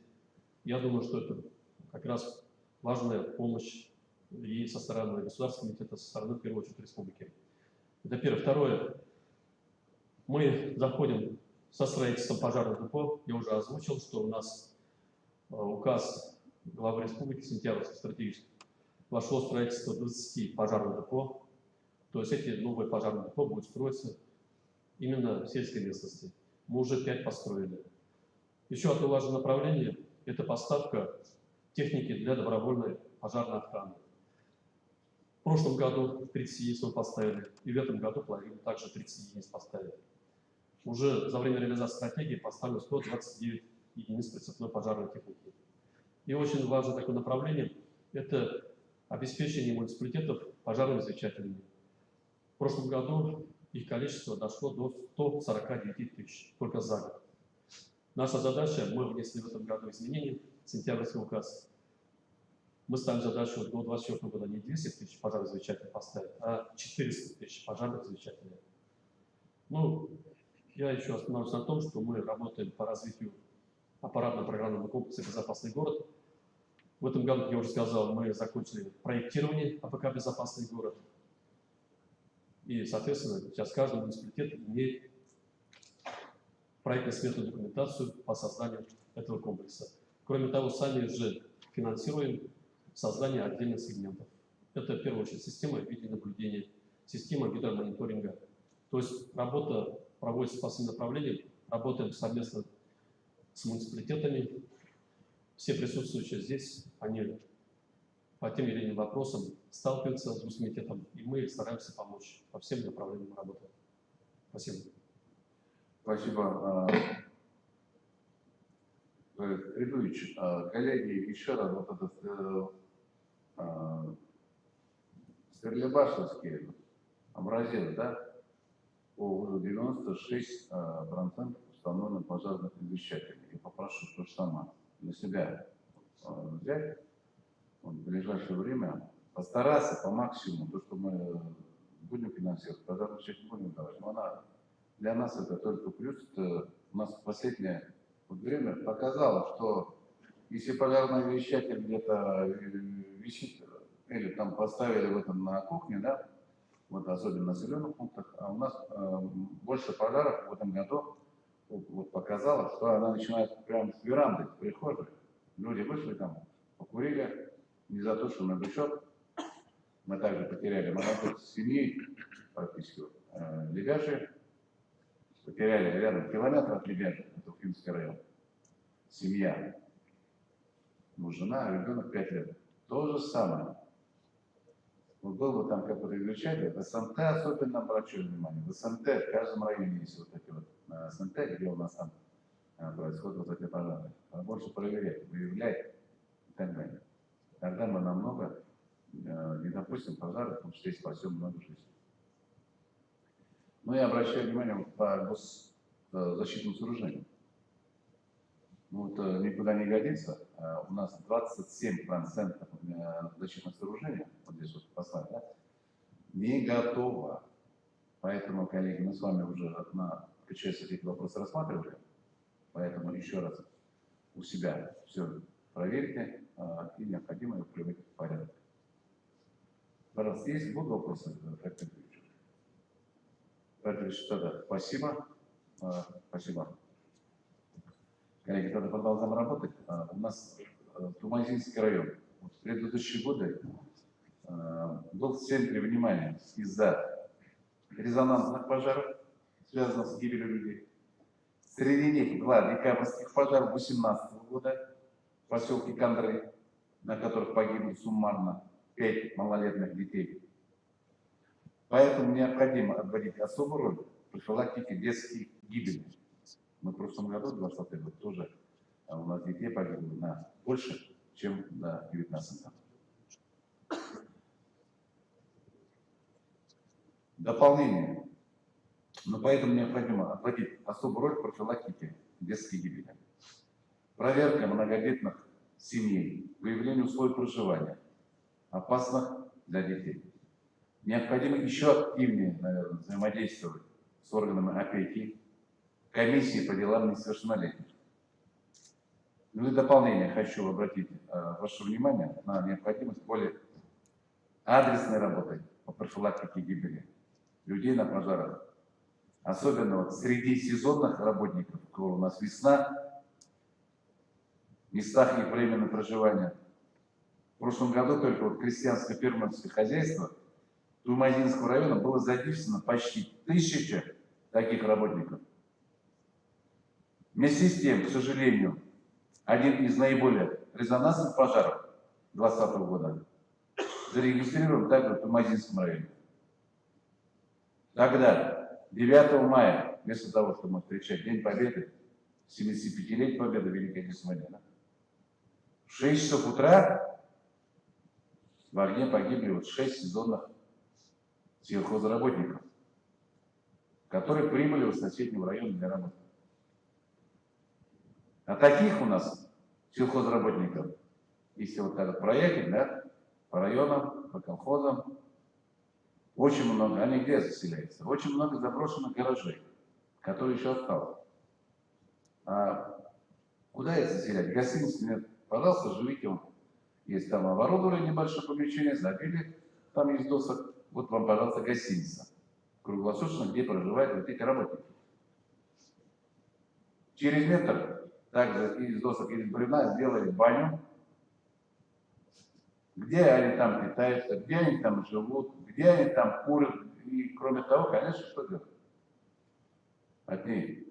Я думаю, что это как раз важная помощь и со стороны Государственного комитета, со стороны, в первую очередь, республики. Это первое. Второе. Мы заходим со строительством пожарных депо. Я уже озвучил, что у нас указ главы республики сентябрьский стратегический вошло строительство 20 пожарных депо. То есть эти новые пожарные депо будут строиться именно в сельской местности. Мы уже 5 построили. Еще одно важное направление – это поставка техники для добровольной пожарной охраны. В прошлом году 30 единиц мы поставили, и в этом году планируем также 30 единиц поставить. Уже за время реализации стратегии поставлено 129 единиц прицепной пожарной техники. И очень важное такое направление – это обеспечение муниципалитетов пожарными замечателями. В прошлом году их количество дошло до 149 тысяч только за год. Наша задача, мы внесли в этом году изменения в сентябрьский указ, Мы ставим задачу до 2024 года не 200 тысяч пожарных замечателей поставить, а 400 тысяч пожарных замечателей. Ну, я еще остановлюсь на том, что мы работаем по развитию аппаратно-программного комплекса «Безопасный город». В этом году, как я уже сказал, мы закончили проектирование АПК «Безопасный город». И, соответственно, сейчас каждый муниципалитет имеет проектно-сметную документацию по созданию этого комплекса. Кроме того, сами же финансируем создание отдельных сегментов. Это, в первую очередь, система видеонаблюдения, система гидромониторинга. То есть работа проводится по всем направлениям, работаем совместно с муниципалитетами. Все присутствующие здесь, они по тем или иным вопросам сталкиваются с муниципалитетом, и мы стараемся помочь по всем направлениям работы. Спасибо. Спасибо. Григорьевич, коллеги, еще раз вот этот Стерлибашевский образец, да, по 96% установлено пожарных извещателей. Я попрошу то же самое для себя взять в ближайшее время, постараться по максимуму, то, что мы будем финансировать, пожарную часть не будем давать, но она для нас это только плюс. Это у нас последнее время показало, что если пожарный извещатель где-то висит, или там поставили в этом на кухне, да, вот особенно в населенных пунктах, а у нас больше пожаров в этом году вот показало, что она начинает прямо с веранды, с прихожей. Люди вышли там, покурили, не за то, что на бычок. Мы также потеряли молодых семей, практически Лебяжье, потеряли рядом километр от Лебяжья, это Уфимский район. Семья, жена, ребенок 5 лет. То же самое. Вот был бы там какой-то извещатель, в СМТ особенно обращаю внимание. В СМТ в каждом районе есть вот эти вот СМТ, где у нас там происходят вот эти пожары. Больше проверять, выявлять и так далее. Тогда мы намного не допустим пожаров, потому что спасем много жизней. Но я обращаю внимание вот по защитным сооружениям. Ну, вот никуда не годится. У нас 27% защитных сооружений, вот здесь вот поставь, да, не готово. Поэтому, коллеги, мы с вами уже на КЧС эти вопросы рассматривали. Поэтому еще раз у себя все проверьте и необходимо его приводить в порядок. Пожалуйста, есть будут вопросы, Федор Ильич? Тогда спасибо. Спасибо. Коллеги, тогда продолжаем работать. У нас Тумазинский район. Вот в предыдущие годы был в центре внимания из-за резонансных пожаров, связанных с гибелью людей. Среди них 2 декабрьских пожара 2018 года в поселке Кандры, на которых погибли суммарно 5 малолетних детей. Поэтому необходимо отводить особую роль в профилактике детских гибелей. Мы в прошлом году, 2020 год, тоже у нас детей погибло на больше, чем на 19 год. Дополнение. Но поэтому необходимо отводить особую роль в профилактике детской гибели. Проверка многодетных семей, выявление условий проживания, опасных для детей. Необходимо еще активнее, наверное, взаимодействовать с органами опеки, комиссии по делам несовершеннолетних. Ну и дополнение хочу обратить ваше внимание на необходимость более адресной работы по профилактике гибели людей на пожарах. Особенно вот среди сезонных работников, у кого у нас весна, в местах их временного проживания. В прошлом году только вот крестьянско-фермерское хозяйство Тумазинского района было задействовано почти 1000 таких работников. Вместе с тем, к сожалению, один из наиболее резонансных пожаров 2020 года зарегистрирован также в Тумазинском районе. Тогда, 9 мая, вместо того, чтобы встречать День Победы, 75-летие Победы в Великой Отечественной войне, в 6 часов утра в огне погибли вот 6 сезонных сельхозработников, которые прибыли в соседнем районе для работы. А таких у нас сельхозработников если вот так проехать, да, по районам, по колхозам, очень много, они где заселяются? Очень много заброшенных гаражей, которые еще осталось. А куда их заселять? Гостиницы нет. Пожалуйста, живите вам. Есть там оборудование, небольшое помещение, забили, там есть досок. Вот вам, пожалуйста, гостиница. Круглосуточно, где проживают вот эти работники. Через метр также из досок, из бревна сделали баню. Где они там питаются, где они там живут, где они там курят. И кроме того, конечно, что делать? Одни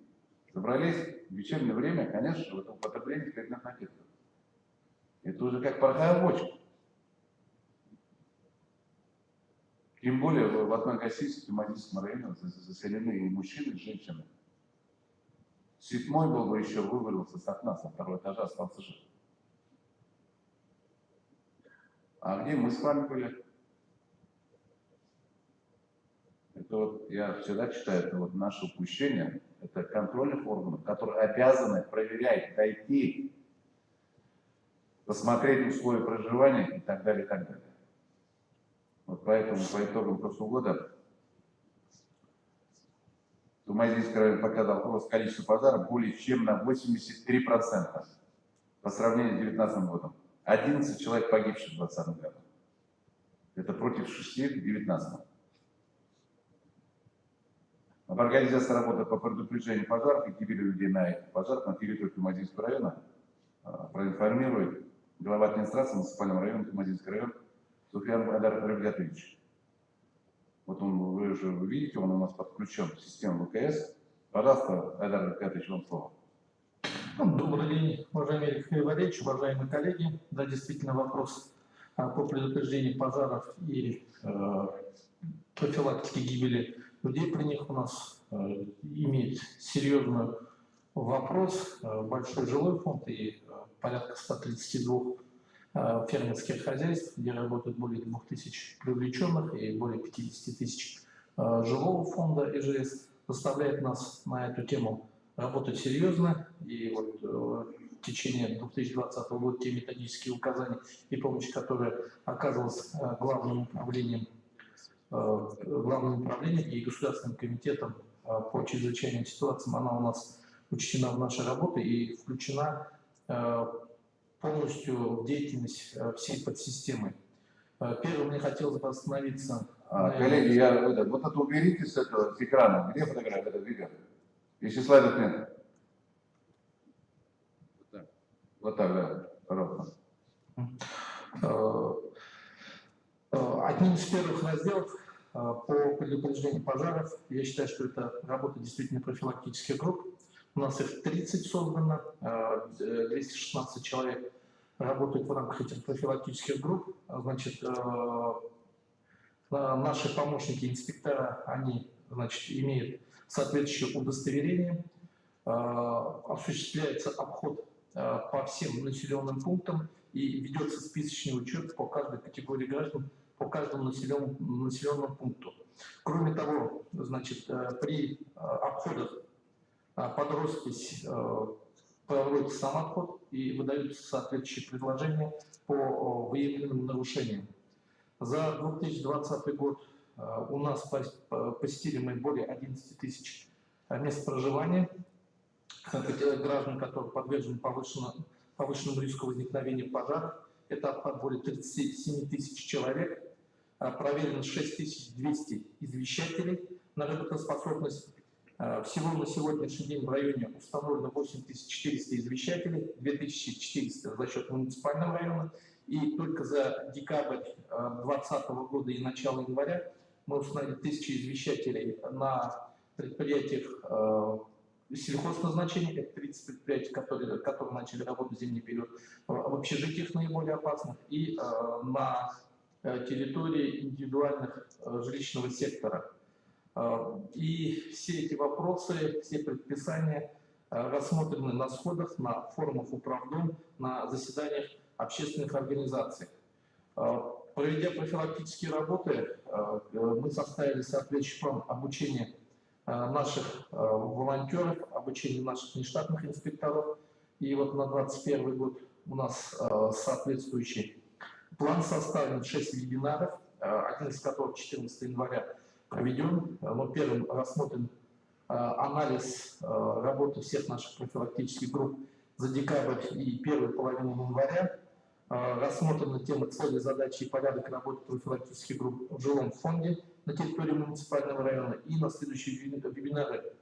собрались в вечернее время, конечно, в употреблении спиртных напитков. Это уже как пороховая бочка. Тем более в одной гостинице в Тимадинском районе заселены и мужчины, и женщины. Седьмой был бы еще вывалился с окна, со второго этажа остался жив. А где мы с вами были? Это вот, я всегда считаю, это вот наше упущение, это контрольных органов, которые обязаны проверять, дойти, посмотреть условия проживания и так далее, и так далее. Вот поэтому по итогам прошлого года Тумазинский район показал рост количества пожаров более чем на 83% по сравнению с 2019 годом. 11 человек погибших в 2020 году. Это против 6 в 2019. Об организации работы по предупреждению пожаров и гибели людей на этих пожарах на территории Тумазинского района проинформирует глава администрации муниципального района Тумазинский район Суфиян Айдар Рабгатович. Вот он, вы уже видите, он у нас подключен к системе ВКС. Пожалуйста, Айдар Рабгатович, вам слово. Добрый день, уважаемый Михаил Валерьевич, уважаемые коллеги. Да, действительно, вопрос по предупреждению пожаров и профилактике гибели людей при них у нас имеет серьезный вопрос. Большой жилой фонд и порядка 132 фермерских хозяйств, где работают более 2000 привлеченных и более 50 тысяч жилого фонда ИЖС, заставляет нас на эту тему работать серьезно. И вот в течение 2020 года те методические указания и помощь, которая оказывалась главным управлением и Государственным комитетом по чрезвычайным ситуациям, она у нас учтена в нашей работе и включена полностью в деятельность всей подсистемы. Первым мне хотелось бы остановиться... Коллеги, вот это уберите с этого с экрана. Где фотография, это видео? Если слайдов нет. Вот так, да, пожалуйста. Одним из первых разделов по предупреждению пожаров, я считаю, что это работа действительно профилактических групп. У нас их 30 создано, 216 человек работают в рамках этих профилактических групп. Значит, наши помощники, инспектора, они, значит, имеют соответствующее удостоверение, осуществляется обход по всем населенным пунктам и ведется списочный учет по каждой категории граждан, по каждому населенному пункту. Кроме того, значит, при обходах под роспись проводится сам обход и выдаются соответствующие предложения по выявленным нарушениям. За 2020 год у нас посетили мы более 11 тысяч мест проживания граждан, которые подвержены повышенному риску возникновения пожаров. Это обхват более 37 тысяч человек. Проверено 6200 извещателей на работоспособность. Всего на сегодняшний день в районе установлено 8400 извещателей, 2400 за счет муниципального района. И только за декабрь 2020 года и начало января мы установили 1000 извещателей на предприятиях сельхозназначения, это 30 предприятий, которые начали работу в зимний период, в общежитиях наиболее опасных и на территории индивидуальных жилищного сектора. И все эти вопросы, все предписания рассмотрены на сходах, на форумах управдом, на заседаниях общественных организаций. Проведя профилактические работы, мы составили соответствующий план обучения наших волонтеров, обучения наших нештатных инспекторов. И вот на 2021 год у нас соответствующий план составлен, 6 вебинаров, один из которых 14 января проведен. Но первым рассмотрен анализ работы всех наших профилактических групп за декабрь и первую половину января. Рассмотрена тема цели, задачи и порядок работы профилактических групп в жилом фонде на территории муниципального района. И на следующие вебинары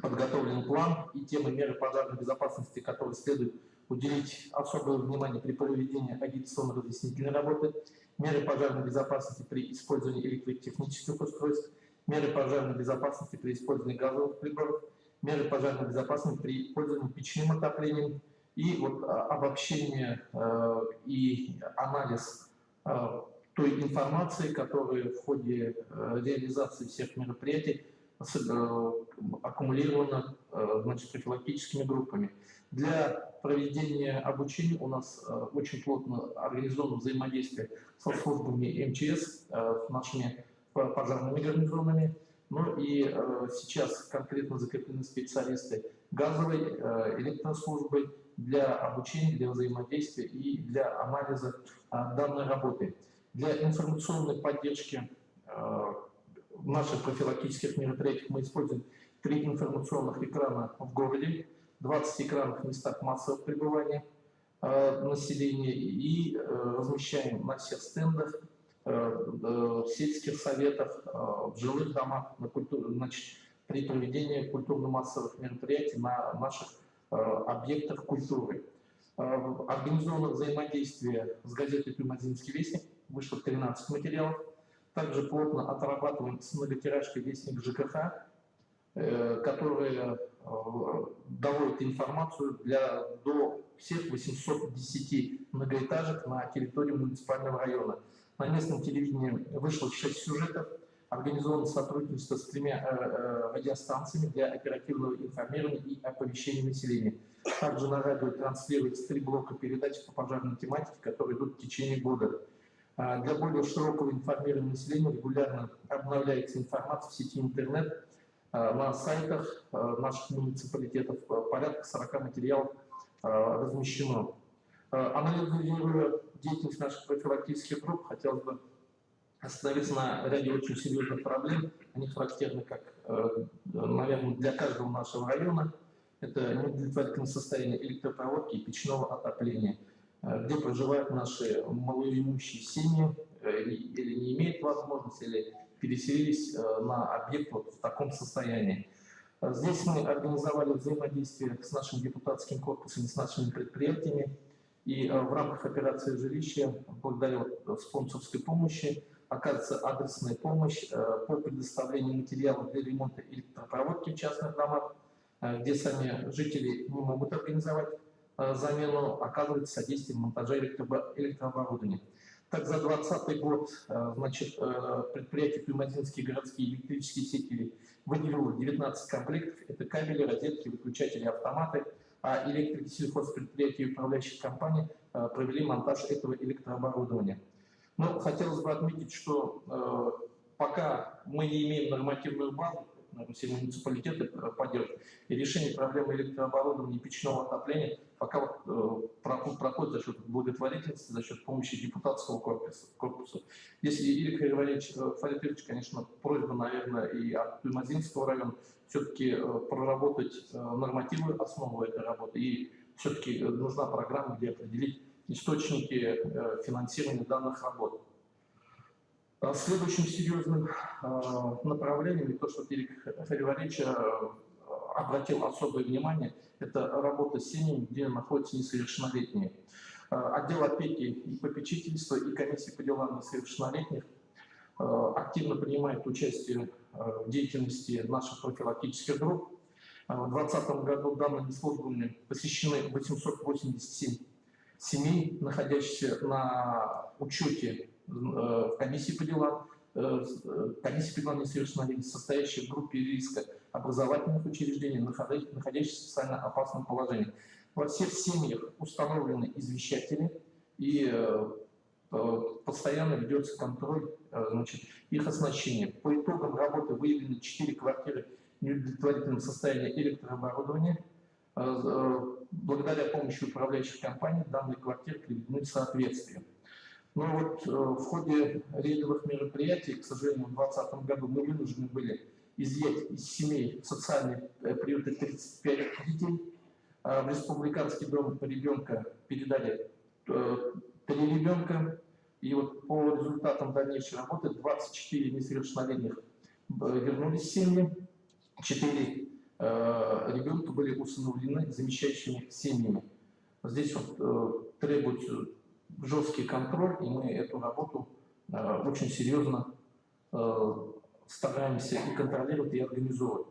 подготовлен план и темы меры пожарной безопасности, которые следует уделить особое внимание при проведении агитационно-разъяснительной работы, меры пожарной безопасности при использовании электротехнических устройств, меры пожарной безопасности при использовании газовых приборов, меры пожарной безопасности при пользовании печным отоплением и вот обобщение и анализ той информации, которая в ходе реализации всех мероприятий аккумулирована, значит, профилактическими группами. Для проведения обучения у нас очень плотно организовано взаимодействие со службами МЧС, с нашими пожарными гарнизонами. Ну и сейчас конкретно закреплены специалисты газовой, электрослужбы для обучения, для взаимодействия и для анализа данной работы. Для информационной поддержки наших профилактических мероприятий мы используем 3 информационных экрана в городе, 20 экранов в местах массового пребывания населения и размещаем на всех стендах, в сельских советах, в жилых домах, значит, при проведении культурно-массовых мероприятий на наших объектах культуры. Организовано взаимодействие с газетой «Туймазинский вестник», вышло 13 материалов. Также плотно отрабатываем с многотиражкой «Вестник ЖКХ», которая доводит информацию до всех 810 многоэтажек на территории муниципального района. На местном телевидении вышло 6 сюжетов, организовано сотрудничество с 3 радиостанциями для оперативного информирования и оповещения населения. Также на радио транслируется 3 блока передач по пожарной тематике, которые идут в течение года. Для более широкого информирования населения регулярно обновляется информация в сети интернет, на сайтах наших муниципалитетов порядка 40 материалов размещено. Анализируя деятельность наших профилактических групп, хотелось бы остановиться на ряде очень серьезных проблем. Они характерны, как, наверное, для каждого нашего района. Это неудовлетворительное состояние электропроводки и печного отопления, где проживают наши малоимущие семьи или не имеют возможности, или переселились на объект вот в таком состоянии. Здесь мы организовали взаимодействие с нашим депутатским корпусом, с нашими предприятиями. И в рамках операции «Жилище», благодаря спонсорской помощи, оказывается адресная помощь по предоставлению материалов для ремонта электропроводки в частных домах, где сами жители не могут организовать замену, оказывает содействие монтажа электрооборудования. Так, за 2020 год, значит, предприятие «Туймазинские городские электрические сети» выделило 19 комплектов. Это кабели, розетки, выключатели, автоматы. А электрики сельхозпредприятия и управляющих компаний провели монтаж этого электрооборудования. Но хотелось бы отметить, что пока мы не имеем нормативную базу, все муниципалитеты поддерживают, и решение проблемы электрооборудования и печного отопления пока проходит за счет благотворительности, за счет помощи депутатского корпуса. Если Игорь Фаритович, конечно, просьба, наверное, и от Туймазинского района все-таки проработать нормативную основу этой работы, и все-таки нужна программа, где определить источники финансирования данных работ. Следующим серьезным направлением, и то, что Игорь Фаритович обратил особое внимание, это работа с семьями, где находятся несовершеннолетние. Отдел опеки и попечительства и комиссия по делам несовершеннолетних активно принимает участие в деятельности наших профилактических групп. В 2020 году данными службами посещены 887 семей, находящихся на учете в комиссии по делам несовершеннолетних, состоящих в группе риска образовательных учреждений, находящихся в социально опасном положении. Во всех семьях установлены извещатели, и постоянно ведется контроль, значит, их оснащения. По итогам работы выявлены 4 квартиры в неудовлетворительном состоянии электрооборудования. Благодаря помощи управляющих компаний данные квартиры приведены в соответствие. Но вот в ходе рейдовых мероприятий, к сожалению, в 2020 году мы вынуждены были изъять из семей социальные приюты 35 детей. В республиканский дом ребенка передали 3 ребенка. И вот по результатам дальнейшей работы 24 несовершеннолетних вернулись в семьи, 4 ребенка были усыновлены замещающими семьями. Здесь вот требуется жесткий контроль, и мы эту работу очень серьезно стараемся и контролировать, и организовывать.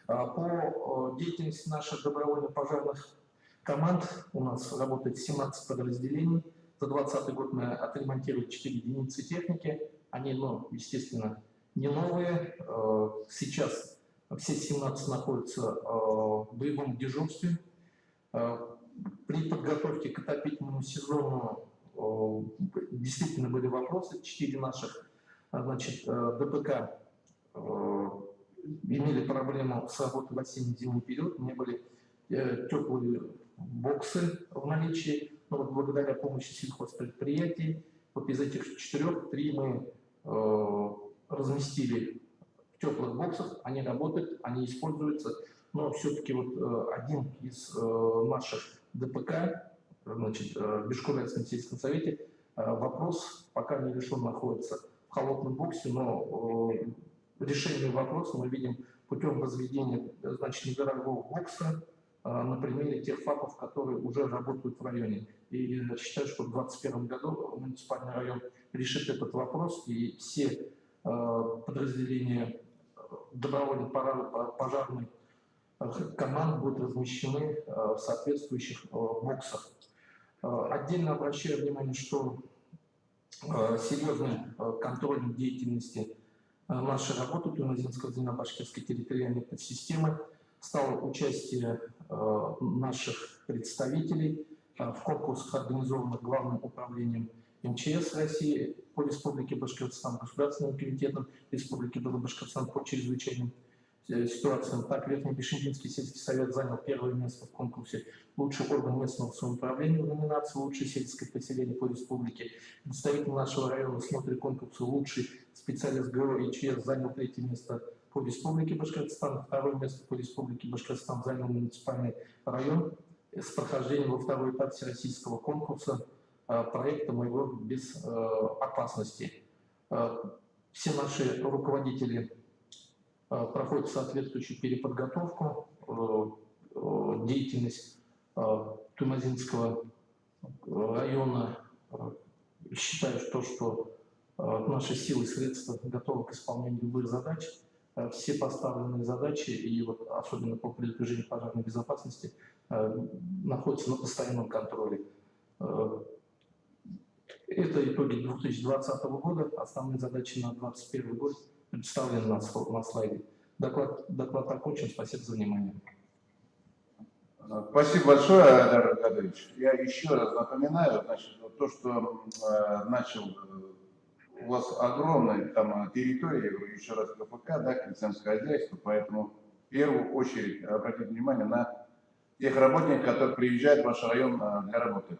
По деятельности наших добровольно-пожарных команд у нас работает 17 подразделений. За 2020 год мы отремонтировали 4 единицы техники. Они, естественно, не новые. Сейчас все 17 находятся в боевом дежурстве. При подготовке к отопительному сезону действительно были вопросы. 4 наших ДПК имели проблему с работой в осенне-зимний период. Не были теплые боксы в наличии. Но вот благодаря помощи сельхозпредприятий, вот из этих 4, 3 мы разместили в теплых боксах. Они работают, они используются. Но все-таки вот один из наших ДПК, в Бишкекском сельском совете, вопрос пока не решен, находится в холодном боксе, но решение вопроса мы видим путем возведения недорогого бокса на примере тех ФАПов, которые уже работают в районе. И я считаю, что в 2021 году муниципальный район решит этот вопрос, и все подразделения добровольно-пожарных команд будут размещены в соответствующих боксах. Отдельно обращаю внимание, что серьезной контрольной деятельности нашей работы Туймазинского звена Башкирской территориальной подсистемы стало участие наших представителей в конкурсах, организованных Главным управлением МЧС России по Республике Башкортостан, Государственным комитетом Республики Башкортостан по чрезвычайным ситуациям. Так, Верхнебишимбинский сельский совет занял 1 место в конкурсе «Лучший орган местного самоуправления» в номинации «Лучшее сельское поселение по республике». Представитель нашего района в смотре конкурса «Лучший специалист ГО ИЧС» занял 3 место по Республике Башкортостан, 2 место по Республике Башкортостан занял муниципальный район с прохождением во 2-й этап всероссийского конкурса проекта «Моего без опасности». Все наши руководители проходит соответствующую переподготовку, деятельность Туймазинского района. Считаю, что наши силы и средства готовы к исполнению любых задач. Все поставленные задачи, и вот особенно по предупреждению пожарной безопасности, находятся на постоянном контроле. Это итоги 2020 года. Основные задачи на 2021 год представлены на слайде. Доклад окончен. Спасибо за внимание. Спасибо большое, Айдар Аркадьевич. Я еще раз напоминаю, то, что начал, у вас огромная там территория, я говорю еще раз, КПК, крестьянское хозяйство, поэтому в первую очередь обратите внимание на тех работников, которые приезжают в ваш район для работы.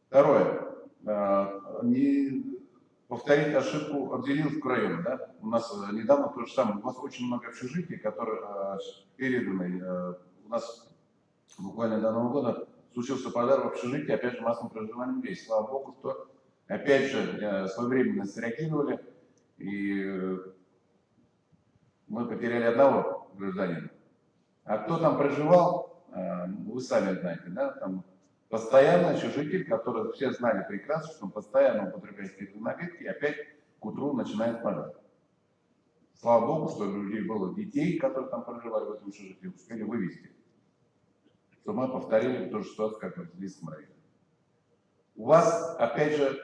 Второе. Не повторить ошибку Абдилиловского района. У нас недавно то же самое. У нас очень много общежитий, которые переданы. У нас буквально до Нового года случился пожар в общежитии, опять же, массовым проживанием людей. Слава Богу, что опять же своевременно среагировали, и мы потеряли одного гражданина. А кто там проживал, вы сами знаете, там постоянно общежитель, который все знали прекрасно, что он постоянно употребляет спиртные напитки, и опять к утру начинает пожар. Слава Богу, что у людей было детей, которые там проживали в этом общежитии, успели вывести. Что мы повторили ту же ситуацию, как в Абдилиловском районе. У вас, опять же,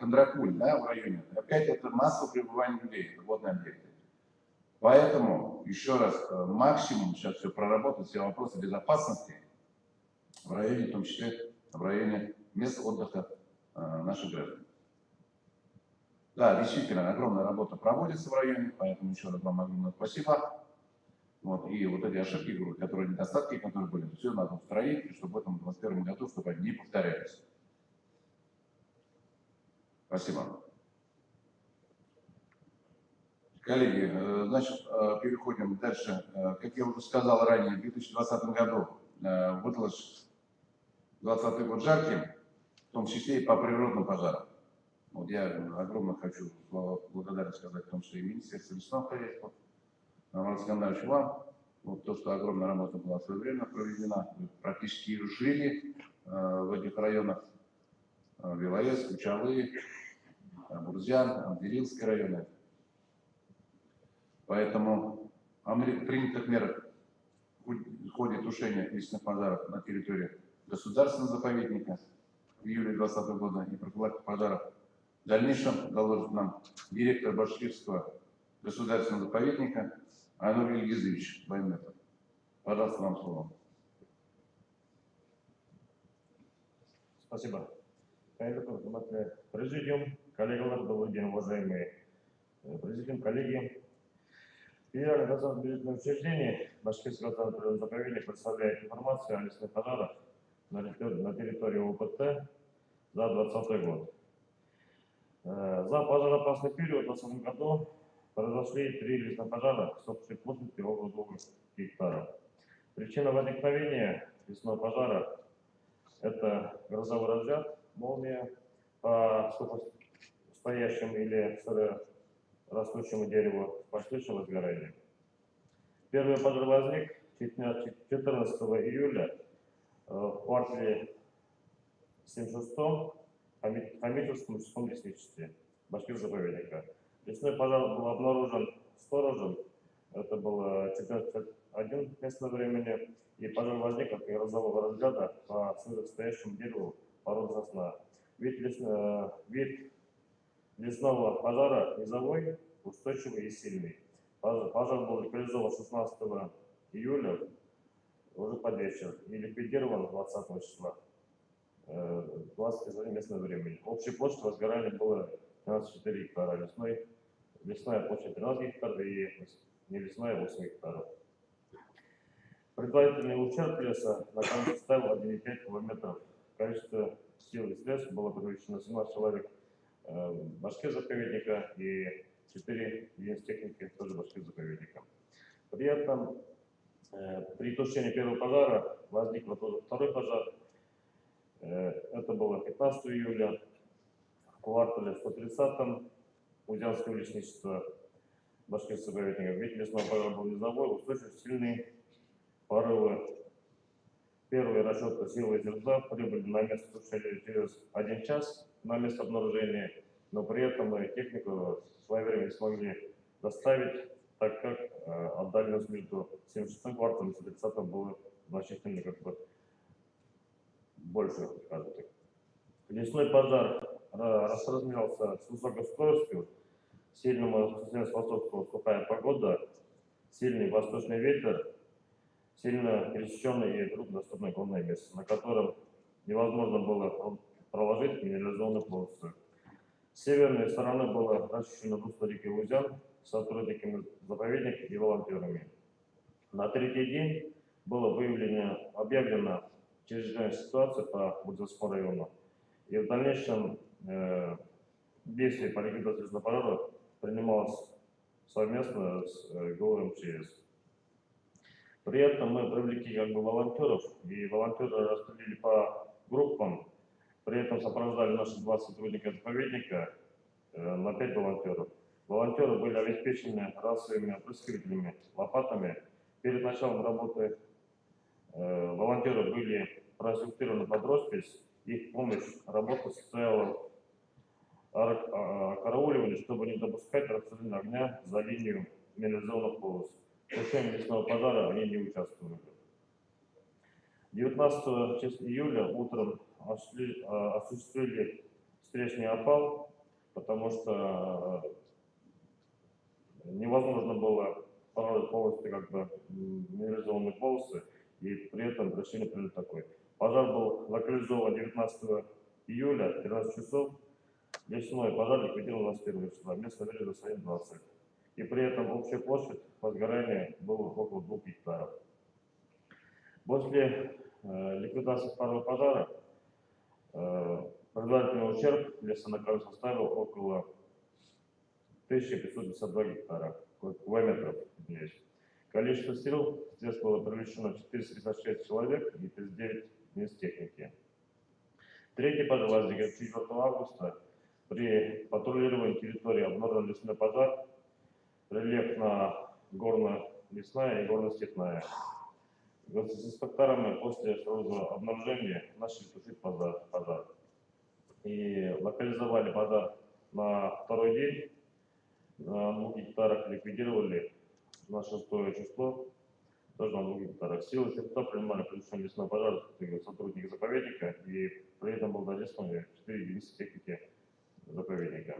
Кондракуль, в районе, опять это массовое пребывание людей, это водные объекты. Поэтому, еще раз, максимум сейчас все проработать, все вопросы безопасности в районе, в том числе в районе мест отдыха наших граждан. Да, действительно, огромная работа проводится в районе, поэтому еще раз вам огромное спасибо. Вот, и вот эти ошибки, которые недостатки, которые были, все надо устранить, и чтобы в этом 2021 году, чтобы они не повторялись. Спасибо. Коллеги, значит, переходим дальше. Как я уже сказал ранее, в 2020 году выдалось 2020 год жарким, в том числе и по природным пожарам. Вот я огромно хочу благодарность сказать в том числе и Министерству лесного хозяйства, Роману Скандановичу, вам. Вот то, что огромная работа была в свое время проведена, вы практически жили в этих районах, Белоярск, Кучалы, Бурзян, Ангелинский районы. Поэтому о принятых мерах в ходе тушения лесных пожаров на территории государственного заповедника в июле 2020 года и профилактики пожаров в дальнейшем доложит нам директор Башкирского государственного заповедника Айнур Ильгизович Байметов. Пожалуйста, вам слово. Спасибо. Президиум, коллеги, добрый день, уважаемые президиум, коллеги. Федеральное государственное бюджетное учреждение Башкирский государственный заповедник представляет информацию о лесных пожарах на территории ОПТ за 2020 год. За пожароопасный период в 2020 году произошли 3 лесных пожара с общей площадью около 2 гектаров. Причина возникновения лесного пожара – это грозовой разряд, молния по стоящему или растущему дереву с последующим возгоранием. Первый пожар возник 14 июля в квартале 76 Хамитовском мужском лесничестве Башкирского заповедника. Лесной пожар был обнаружен сторожем, это было 14:01 местного времени, и пожар возник от грозового разряда по стоящему дереву породы сосна. Вид лесного пожара низовой, устойчивый и сильный. Пожар был локализован 16 июля уже под вечер и ликвидирован 20 числа, 20 местного времени. Общая площадь возгорания была 12,4 гектара, лесная площадь 13 гектаров и не лесная 8 гектаров. Предварительный ущерб леса на конец составил 1,5 километров. Количество сил и средств было привлечено 17 человек Башкирского заповедника и 4 единицы техники тоже Башкирского заповедника. При этом при тушении первого пожара возник второй пожар. Это было 15 июля в квартале 130-м Узянского лесничества Башкирского заповедника. Вид лесного пожара был низовой, устойчивый, сильный, порывы. Первые расчеты силы ЗРЗа прибыли на место тушения через 1 час на место обнаружения, но при этом мы технику своевременно смогли доставить, так как отдаленность между 76-м кварталом и 130-м была значительно больше, скажем так. Лесной пожар распространялся с высокой скоростью, сильному способствовала сухая погода, сильный восточный ветер, сильно пересеченное и труднодоступное горное место, на котором невозможно было проложить минерализованные полосы. С северной стороны было расчищено русло реки Узян сотрудниками заповедника и волонтерами. На третий день было объявлена чрезвычайная ситуация по Узянскому району. И в дальнейшем действие по ликвидации лесного пожара принималось совместно с ГУ-МЧС. При этом мы привлекли волонтеров, и волонтеры распределили по группам. При этом сопровождали наши 2 сотрудника заповедника на 5 волонтеров. Волонтеры были обеспечены расовыми опрыскивателями, лопатами. Перед началом работы волонтеры были проинструктированы под роспись. Их помощь работа состояла в карауливании, чтобы не допускать распространения огня за линию минерализованных полос. В тушении лесного пожара они не участвовали. 19 июля утром осуществили встречный опал, потому что невозможно было положить полностью минерализованные полосы, и при этом решение приняли такое. Пожар был локализован 19 июля в 13 часов. Лесной пожар ликвидирован 21 числа. Место времени 21:20. и при этом общая площадь возгорания была около 2 гектаров. После ликвидации второго пожара предварительный ущерб лесонакал составил около 1552 гектара, кубометров. Количество сил здесь было привлечено 456 человек и 39 единиц техники. Третий пожар возник 4 августа. При патрулировании территории обнаружен лесной пожар, рельефно горно-лесная и горно-степная. С инспекторами после сразу обнаружения начали тушить пожар. И локализовали пожар на второй день. На 2 гектарах ликвидировали на 6 число, тоже на 2 гектарах. Силы средства принимали предотвращение лесного пожара сотрудники заповедника, и при этом было задействовано 4 единицы техники заповедника.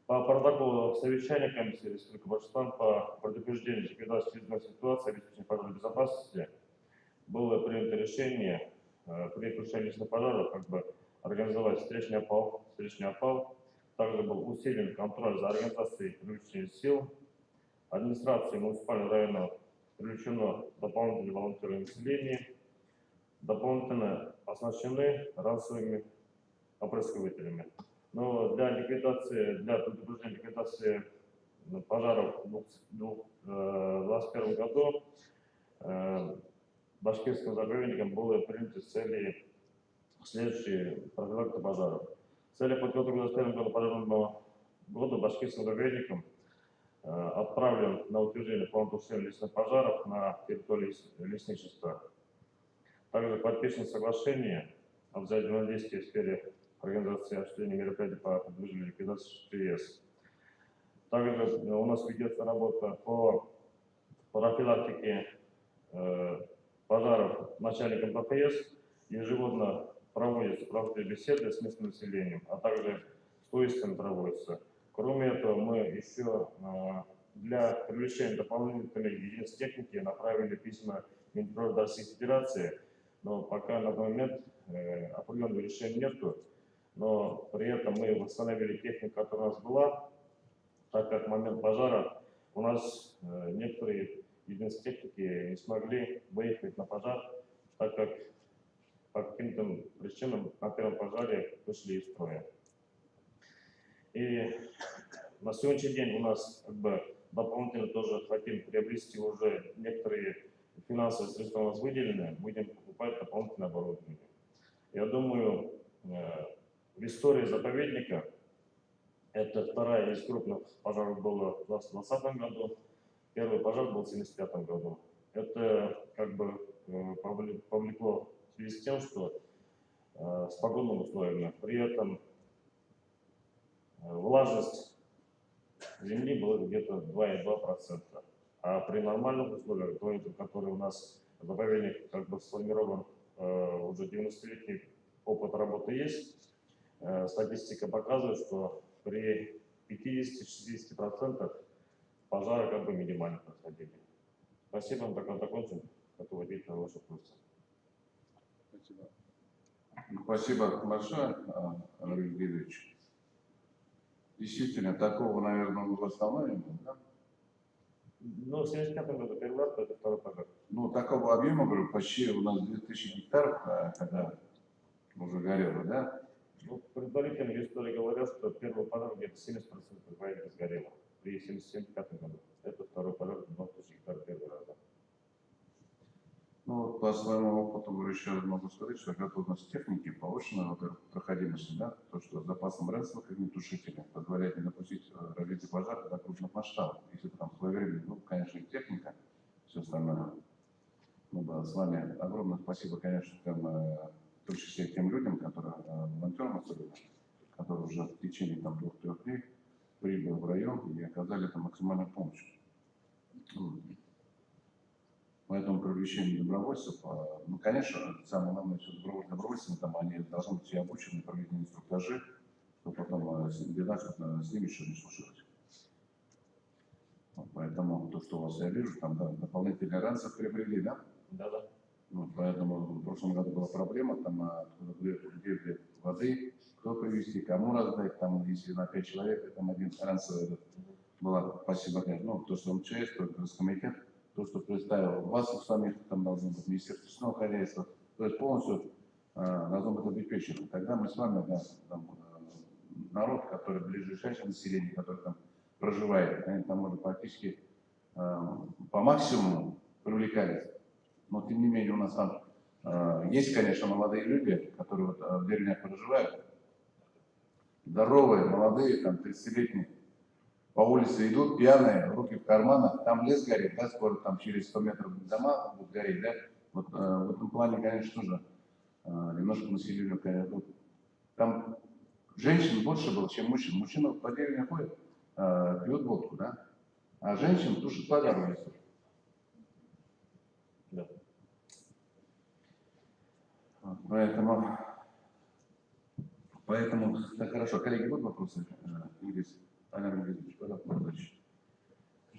По протоколу совещания комиссии Республики Башкортостан по предупреждению ликвидации чрезвычайной ситуации, обеспечению пожарной безопасности было принято решение при тушении лесного пожара организовать встречный опал. Также был усилен контроль за организацией привлечения сил. Администрации муниципального района привлечено дополнительные волонтеры населения, дополнительно оснащены ранцевыми опрыскивателями. Но для предупреждения ликвидации пожаров в 2021 году башкирским заповедником было принято цели следующие: профилактика пожаров. В целях подготовки к 2021 году пожарного года башкирским заповедником отправлен на утверждение план тушения лесных пожаров на территории лесничества. Также подписано соглашение о взаимодействии в сфере организации осуществления мероприятий по предупреждению ликвидации ЧС. Также у нас ведется работа по профилактике пожаров начальником ППС. Ежегодно проводятся профильные беседы с местным населением, а также с туристами проводятся. Кроме этого, мы еще для привлечения дополнительной единиц техники направили письма Минприроды Российской Федерации, но пока на данный момент определенного решения нету. Но при этом мы восстановили технику, которая у нас была, так как в момент пожара у нас некоторые единицы техники не смогли выехать на пожар, так как по каким-то причинам на первом пожаре вышли из строя. И на сегодняшний день у нас дополнительно тоже хотим приобрести уже некоторые финансовые средства у нас выделены, будем покупать дополнительное оборудование. Я думаю, в истории заповедника это вторая из крупных пожаров была в 2020 году, первый пожар был в 1975 году. Это повлекло в связи с тем, что с погодными условиями, при этом влажность земли была где-то 2,2%, а при нормальных условиях, которые у нас заповедник сформирован, уже 90-летний опыт работы есть, статистика показывает, что при 50-60% пожары минимально происходили. Спасибо, на таком закончим. Готов ответить на ваши вопросы. Спасибо. Спасибо большое, Андрей Григорьевич. Действительно, такого, наверное, в основном не было, да? Ну, в 1975 году первый раз, это второй пожар. Ну, такого объема, говорю, почти у нас 2000 гектаров, когда уже горело, да? Ну, предварительные истории говорят, что первый пожар где-то 70% военных сгорело при 1975 году. Это второй пожар, 2000 гектаров первый раз. Ну, по своему опыту, говорю, еще раз могу сказать, что готовность техники повышена, во-первых, проходимости, да, то, что с запасом РЭСов, как огнетушителя, позволяет не допустить развития пожара до крупных масштабов. Если там своевременно, ну, конечно, и техника, все остальное. Ну, да, с вами огромное спасибо, конечно, в том числе тем людям, которые, волонтерам особенно, которые уже в течение 2-3 дней прибыли в район и оказали там максимальную помощь. Поэтому привлечение добровольцев, ну, конечно, самое главное, что добровольцы, там, они должны быть все обучены, проведены инструктажи, чтобы потом беда, с ними еще не случилось. Поэтому то, что у вас я вижу, там, да, дополнительные ранцы приобрели, да? Да. Ну, поэтому в прошлом году была проблема, там, где воды, кто привезти, кому раздать, там, если на 5 человек, там один ранцевый было, спасибо, ну, то, что МЧС, то, Роскомитет, то, что представил вас, у самих там должно быть Министерство лесного хозяйства, то есть полностью должно быть обеспечено. Тогда мы с вами, да, там, народ, который ближайшее население, которое там проживает, они там уже практически по максимуму привлекались. Но тем не менее у нас там есть, конечно, молодые люди, которые вот в деревнях проживают, здоровые, молодые, там 30-летние, по улице идут пьяные, руки в карманах, там лес горит, да, скоро там через 100 метров дома будут гореть, да. Вот в этом плане, конечно, тоже немножко населению, конечно, там женщин больше было, чем мужчин. Мужчина по деревне ходит, пьет водку, да, а женщин тушит пожар в лесу. Да. Поэтому, так, хорошо. Коллеги, будут вопросы? Игорь Ильич, пожалуйста.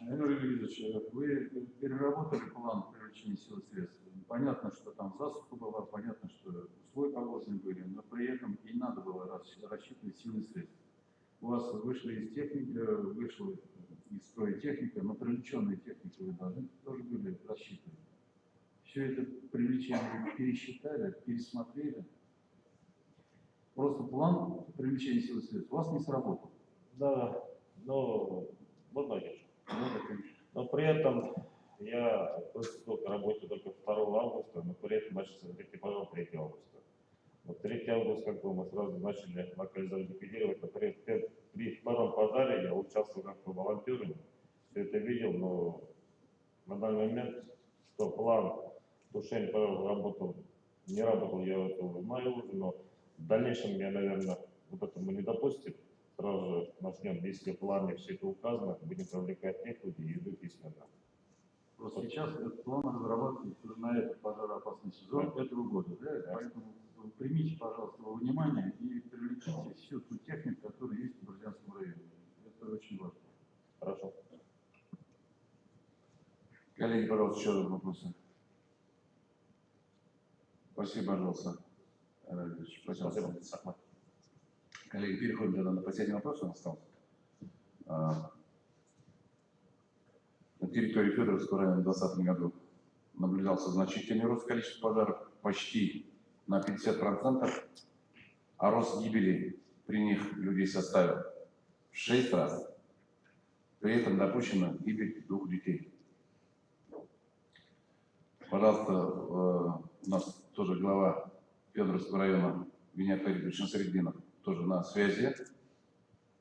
Игорь Ильич, вы переработали план привлечения сил и средств. Понятно, что там засуха была, понятно, что условия погодные были, но при этом и надо было рассчитывать силы и средства. У вас вышла из техники, вышла из строя техника, но привлеченные техники вы должны тоже были рассчитывать. Все это привлечение пересчитали, пересмотрели. Просто план привлечения сил и средств у вас не сработал. Да, но можно я? Да, конечно. Но при этом я приступил к работе только 2 августа, но при этом начал смотреть пожар 3 августа. Вот 3 августа как бы мы сразу начали локализовать, ликвидировать. При 2-м пожаре я участвовал как бы волонтером, все это видел, но на данный момент, что план тушения пожаров работал, не работал, я это знаю уже, но в дальнейшем я, наверное, вот это мы не допустим. Сразу же начнем, если в плане все это указано, будем привлекать тех людей и идут письменно. Просто сейчас этот план разрабатывается на этот пожароопасный сезон этого года. Да? Поэтому примите, пожалуйста, во внимание и привлеките всю ту технику, которая есть в Бородянском районе. Это очень важно. Хорошо. Коллеги, пожалуйста, еще раз вопросы. Спасибо, пожалуйста. Спасибо. Коллеги, переходим тогда на последний вопрос, он остался. На территории Федоровского района в 2020 году наблюдался значительный рост количества пожаров, почти на 50%, а рост гибели при них людей составил в 6 раз. При этом допущена гибель 2 детей. Пожалуйста, у нас тоже глава Федоровского района Вениамин Фаридович Насреддинов тоже на связи.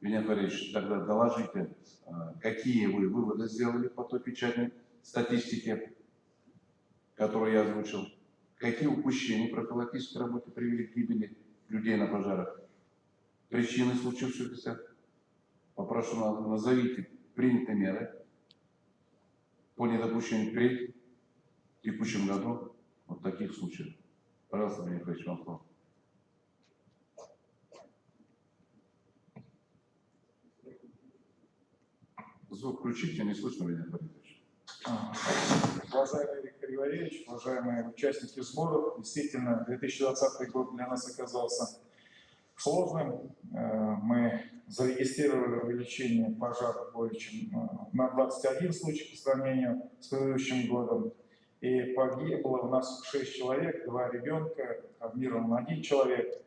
Вениамин Фаридович, тогда доложите, какие вы выводы сделали по той печальной статистике, которую я озвучил, какие упущения профилактической работы привели к гибели людей на пожарах, причины случившихся. Попрошу, назовите принятые меры по недопущению впредь в текущем году вот таких случаев. Пожалуйста, Вениамин Фаридович, вам слово. Звук включите, не слышно меня, Фаридович. Уважаемый Виктор Григорьевич, уважаемые участники сборов, действительно, 2020 год для нас оказался сложным. Мы зарегистрировали увеличение пожаров более чем на 21 случай по сравнению с предыдущим годом. И погибло у нас 6 человек, 2 ребенка, травмирован 1 человек.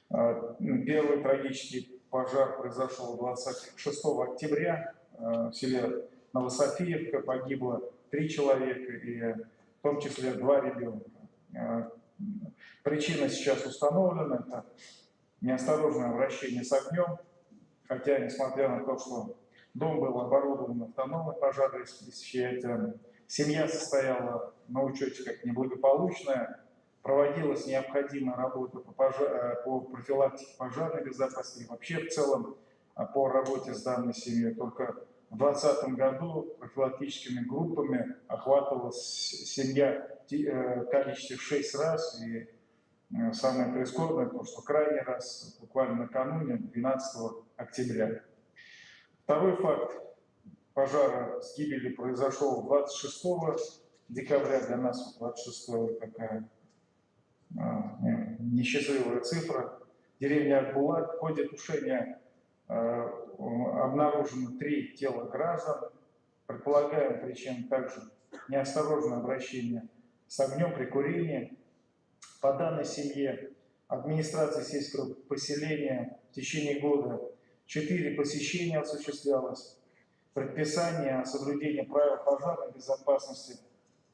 Первый трагический пожар произошел 26 октября в селе Новософиевка. Погибло 3 человека, и в том числе 2 ребенка. Причина сейчас установлена, это неосторожное обращение с огнем, хотя, несмотря на то, что дом был оборудован автономной пожарной системой, семья состояла на учете как неблагополучная, проводилась необходимая работа по профилактике пожарной безопасности и вообще в целом по работе с данной семьей. Только в 2020 году профилактическими группами охватывалась семья в количестве 6 раз. И самое прискорбное, то, что крайний раз буквально накануне, 12 октября. Второй факт пожара с гибелью произошел 26 декабря. Для нас 26 такая несчастливая цифра. Деревня Акбулак. В ходе тушения обнаружено 3 тела граждан. Предполагаем причину также неосторожное обращение с огнем при курении. По данной семье администрация сельского поселения в течение года 4 посещения осуществлялось. Предписания о соблюдении правил пожарной безопасности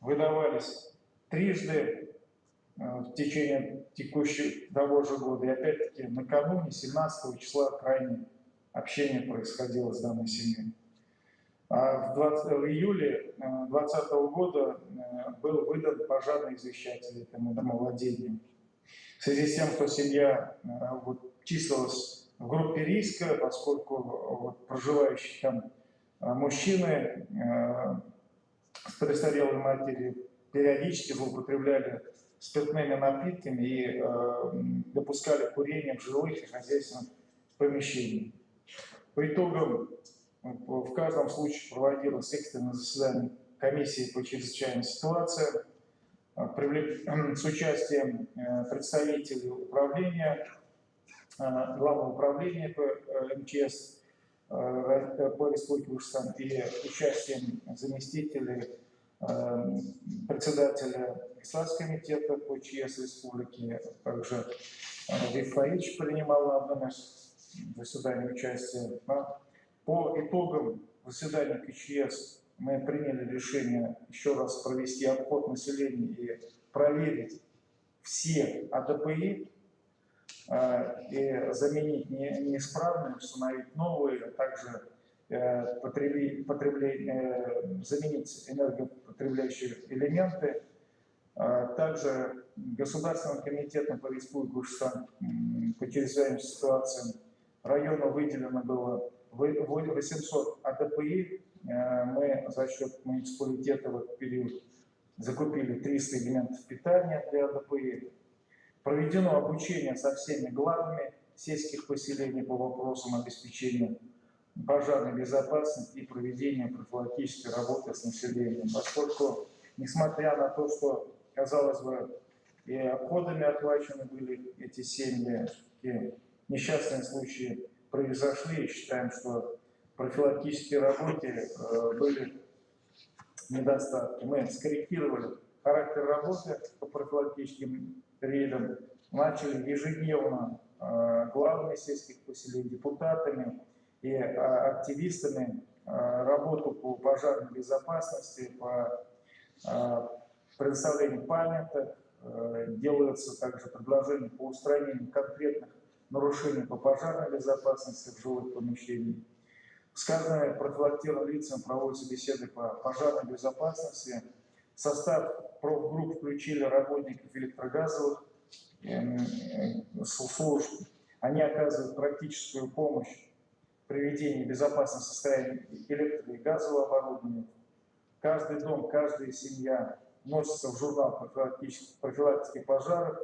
выдавались трижды в течение того же года. И опять-таки накануне, 17 числа, крайнее общение происходило с данной семьей. В июле 2020 года был выдан пожарный извещатель этому домовладению. В связи с тем, что семья числилась в группе риска, поскольку проживающие там мужчины с престарелой матерью периодически злоупотребляли спиртными напитками и допускали курение в жилых и хозяйственных помещениях. По итогам в каждом случае проводилось экстренное заседание комиссии по чрезвычайным ситуациям с участием представителей управления, главного управления по МЧС по Республике Башкортостан и участием заместителей председателя Государственного комитета по ЧС Республики, также Виктор Фаидович принимал на одном из заседаний участие. По итогам заседания КЧС мы приняли решение еще раз провести обход населения и проверить все АДПИ и заменить неисправные, установить новые, а также заменить энергопотребляющие элементы. Также Государственным комитетом по Республике Башкортостан по чрезвычайным ситуациям района выделено было 800 АДПИ. Мы за счет муниципалитета в этот период закупили 300 элементов питания для АДПИ. Проведено обучение со всеми главами сельских поселений по вопросам обеспечения пожарной безопасности и проведения профилактической работы с населением. Поскольку, несмотря на то, что, казалось бы, и обходами охвачены были эти семьи, и несчастные случаи произошли, и считаем, что в профилактической работе были недостатки. Мы скорректировали характер работы по профилактическим рейдам, начали ежедневно главами сельских поселений, депутатами и активистами работу по пожарной безопасности, по предоставлению памяток, делаются также предложения по устранению конкретных нарушений по пожарной безопасности в жилых помещениях. С каждыми профилактированными лицами проводятся беседы по пожарной безопасности. В состав профгрупп включили работников электрогазовых служб. Они оказывают практическую помощь в приведении в безопасного состояния электро- и газового оборудования. Каждый дом, каждая семья вносится в журнал профилактики пожаров,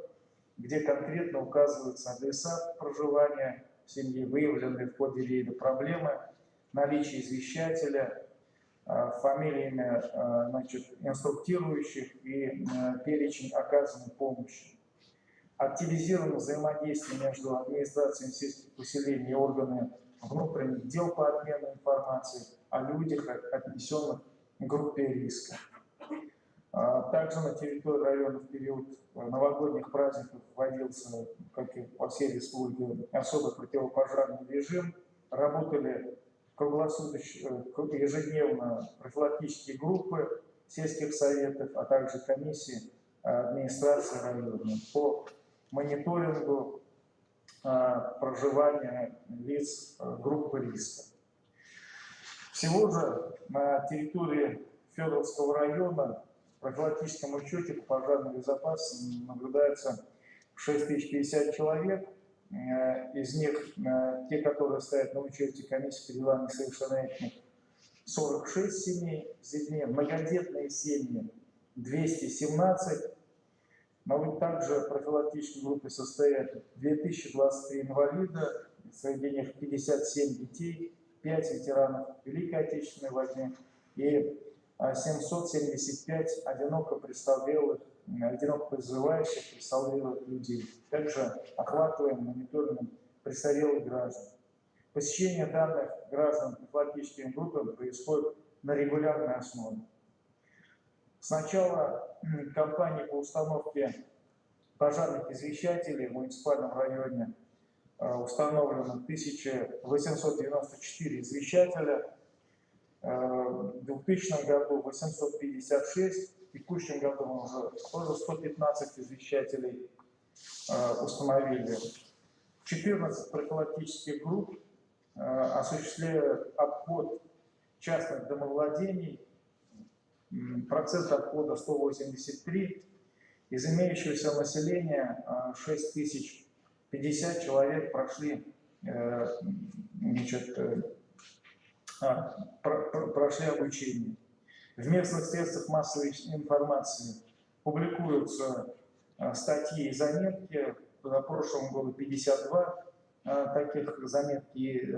где конкретно указываются адреса проживания в семье, выявленные в ходе рейда проблемы, наличие извещателя, фамилия, имя, инструктирующих и перечень оказанной помощи. Активизировано взаимодействие между администрацией сельских поселений и органами внутренних дел по обмену информацией о людях, отнесенных к группе риска. Также на территории района в период новогодних праздников вводился, как и по всей республике, особый противопожарный режим. Работали круглосуточно, ежедневно профилактические группы сельских советов, а также комиссии администрации района по мониторингу проживания лиц группы риска. Всего же на территории Федоровского района в профилактическом учете по пожарной безопасности наблюдается 6050 человек. Из них те, которые стоят на учете комиссии по делам несовершеннолетних, 46 семей с детьми, многодетные семьи 217. Но вот также в профилактической группе состоят 2023 инвалида, среди них 57 детей, 5 ветеранов Великой Отечественной войны и 775 одиноко призывающих престарелых людей. Также охватываем мониторингом престарелых граждан. Посещение данных граждан профилактическими группами происходит на регулярной основе. С начала кампании по установке пожарных извещателей в муниципальном районе установлено 1894 извещателя, в 2000 году 856, в текущем году мы уже тоже 115 извещателей установили. 14 профилактических групп осуществляют обход частных домовладений, процент обхода 183, из имеющегося населения 6050 человек прошли, прошли обучение. В местных средствах массовой информации публикуются статьи и заметки. За прошлым году 52 таких заметки и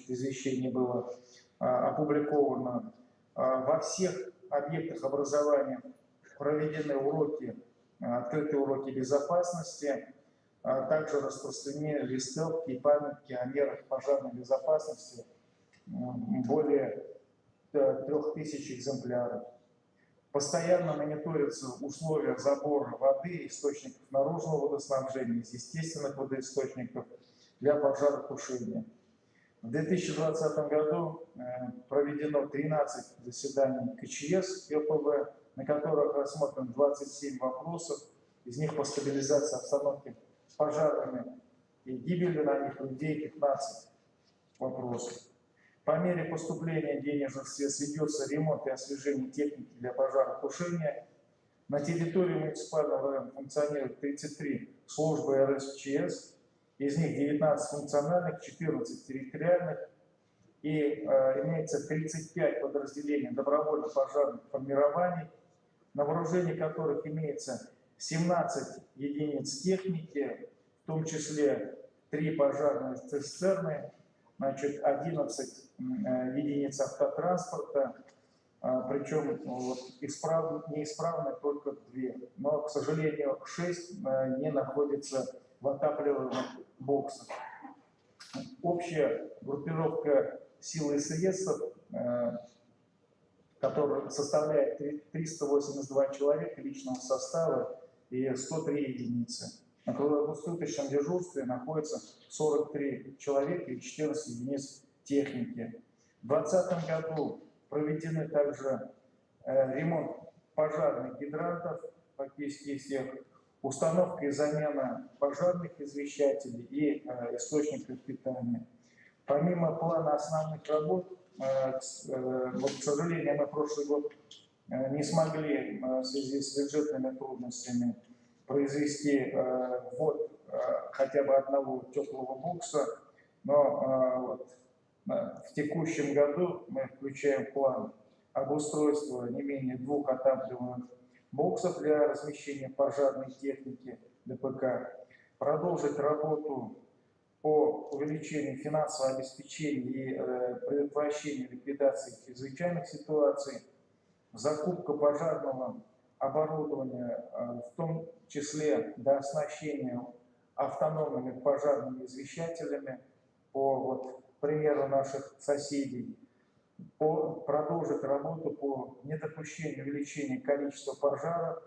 извещений было опубликовано. Во всех объектах образования проведены уроки, открытые уроки безопасности, также распространены листовки и памятки о мерах пожарной безопасности, более 3000 экземпляров. Постоянно мониторятся условия забора воды, источников наружного водоснабжения, из естественных водоисточников для пожаротушения. В 2020 году проведено 13 заседаний КЧС ЕПВ, на которых рассмотрено 27 вопросов, из них по стабилизации обстановки с пожарами и гибели на них людей 15 вопросов. По мере поступления денежных средств ведется ремонт и освежение техники для пожаротушения. На территории муниципального района функционирует 33 службы РСЧС, из них 19 функциональных, 14 территориальных, и имеется 35 подразделений добровольно-пожарных формирований, на вооружении которых имеется 17 единиц техники, в том числе 3 пожарные цистерны, 11 единиц автотранспорта, причем неисправны только 2, но, к сожалению, 6 не находятся в отапливаемых боксах. Общая группировка сил и средств, которая составляет 382 человека личного состава и 103 единицы. На круглосуточном дежурстве находится 43 человека и 14 единиц техники. В 2020 году проведены также ремонт пожарных гидрантов, практически всех, установка и замена пожарных извещателей и источников питания. Помимо плана основных работ, к сожалению, мы прошлый год не смогли в связи с бюджетными трудностями произвести ввод хотя бы одного теплого бокса, но в текущем году мы включаем план обустройства не менее 2 отапливаемых боксов для размещения пожарной техники ДПК, продолжить работу по увеличению финансового обеспечения и предотвращению ликвидации чрезвычайных ситуаций, закупка пожарного оборудования, в том числе до оснащения автономными пожарными извещателями, по примеру наших соседей, продолжить работу по недопущению увеличения количества пожаров,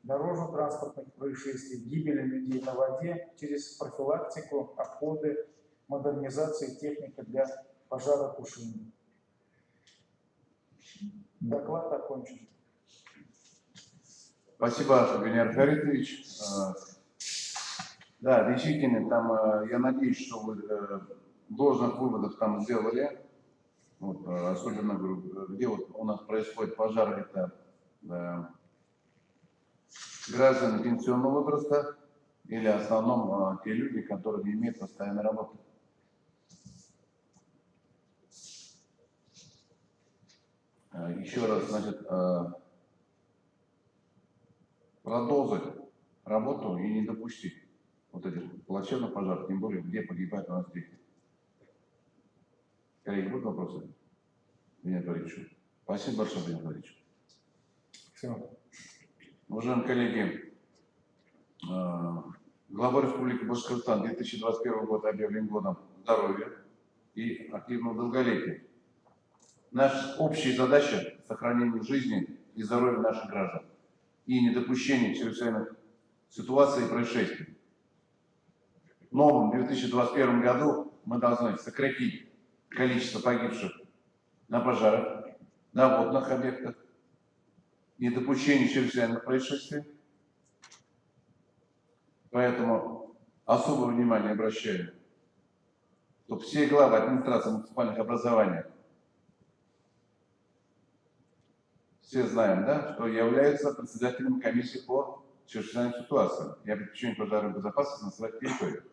дорожно-транспортных происшествий, гибели людей на воде через профилактику, обходы, модернизацию техники для пожаротушения. Доклад окончен. Спасибо, Геннадий Харитович. Да, действительно, там, я надеюсь, что вы должных выводов там сделали. Особенно, где у нас происходит пожар, это граждане пенсионного возраста или в основном те люди, которые не имеют постоянной работы. Еще раз, продолжить работу и не допустить этих плачевных пожаров, тем более, где погибают у нас дети. Коллеги, будут вопросы? Геннадий Борисович. Спасибо большое, Геннадий Борисович. Все. Уважаемые коллеги, глава Республики Башкортостан 2021 год объявлен годом здоровья и активного долголетия. Наша общая задача – сохранение жизни и здоровья наших граждан и недопущение чрезвычайных ситуаций и происшествий. В новом 2021 году мы должны сократить количество погибших на пожарах, на водных объектах, недопущение чрезвычайных происшествий. Поэтому особое внимание обращаю, чтобы все главы администрации муниципальных образований, все знаем, да, что являются председателем комиссии по чрезвычайным ситуациям и обеспечению пожарной безопасности на своих территориях.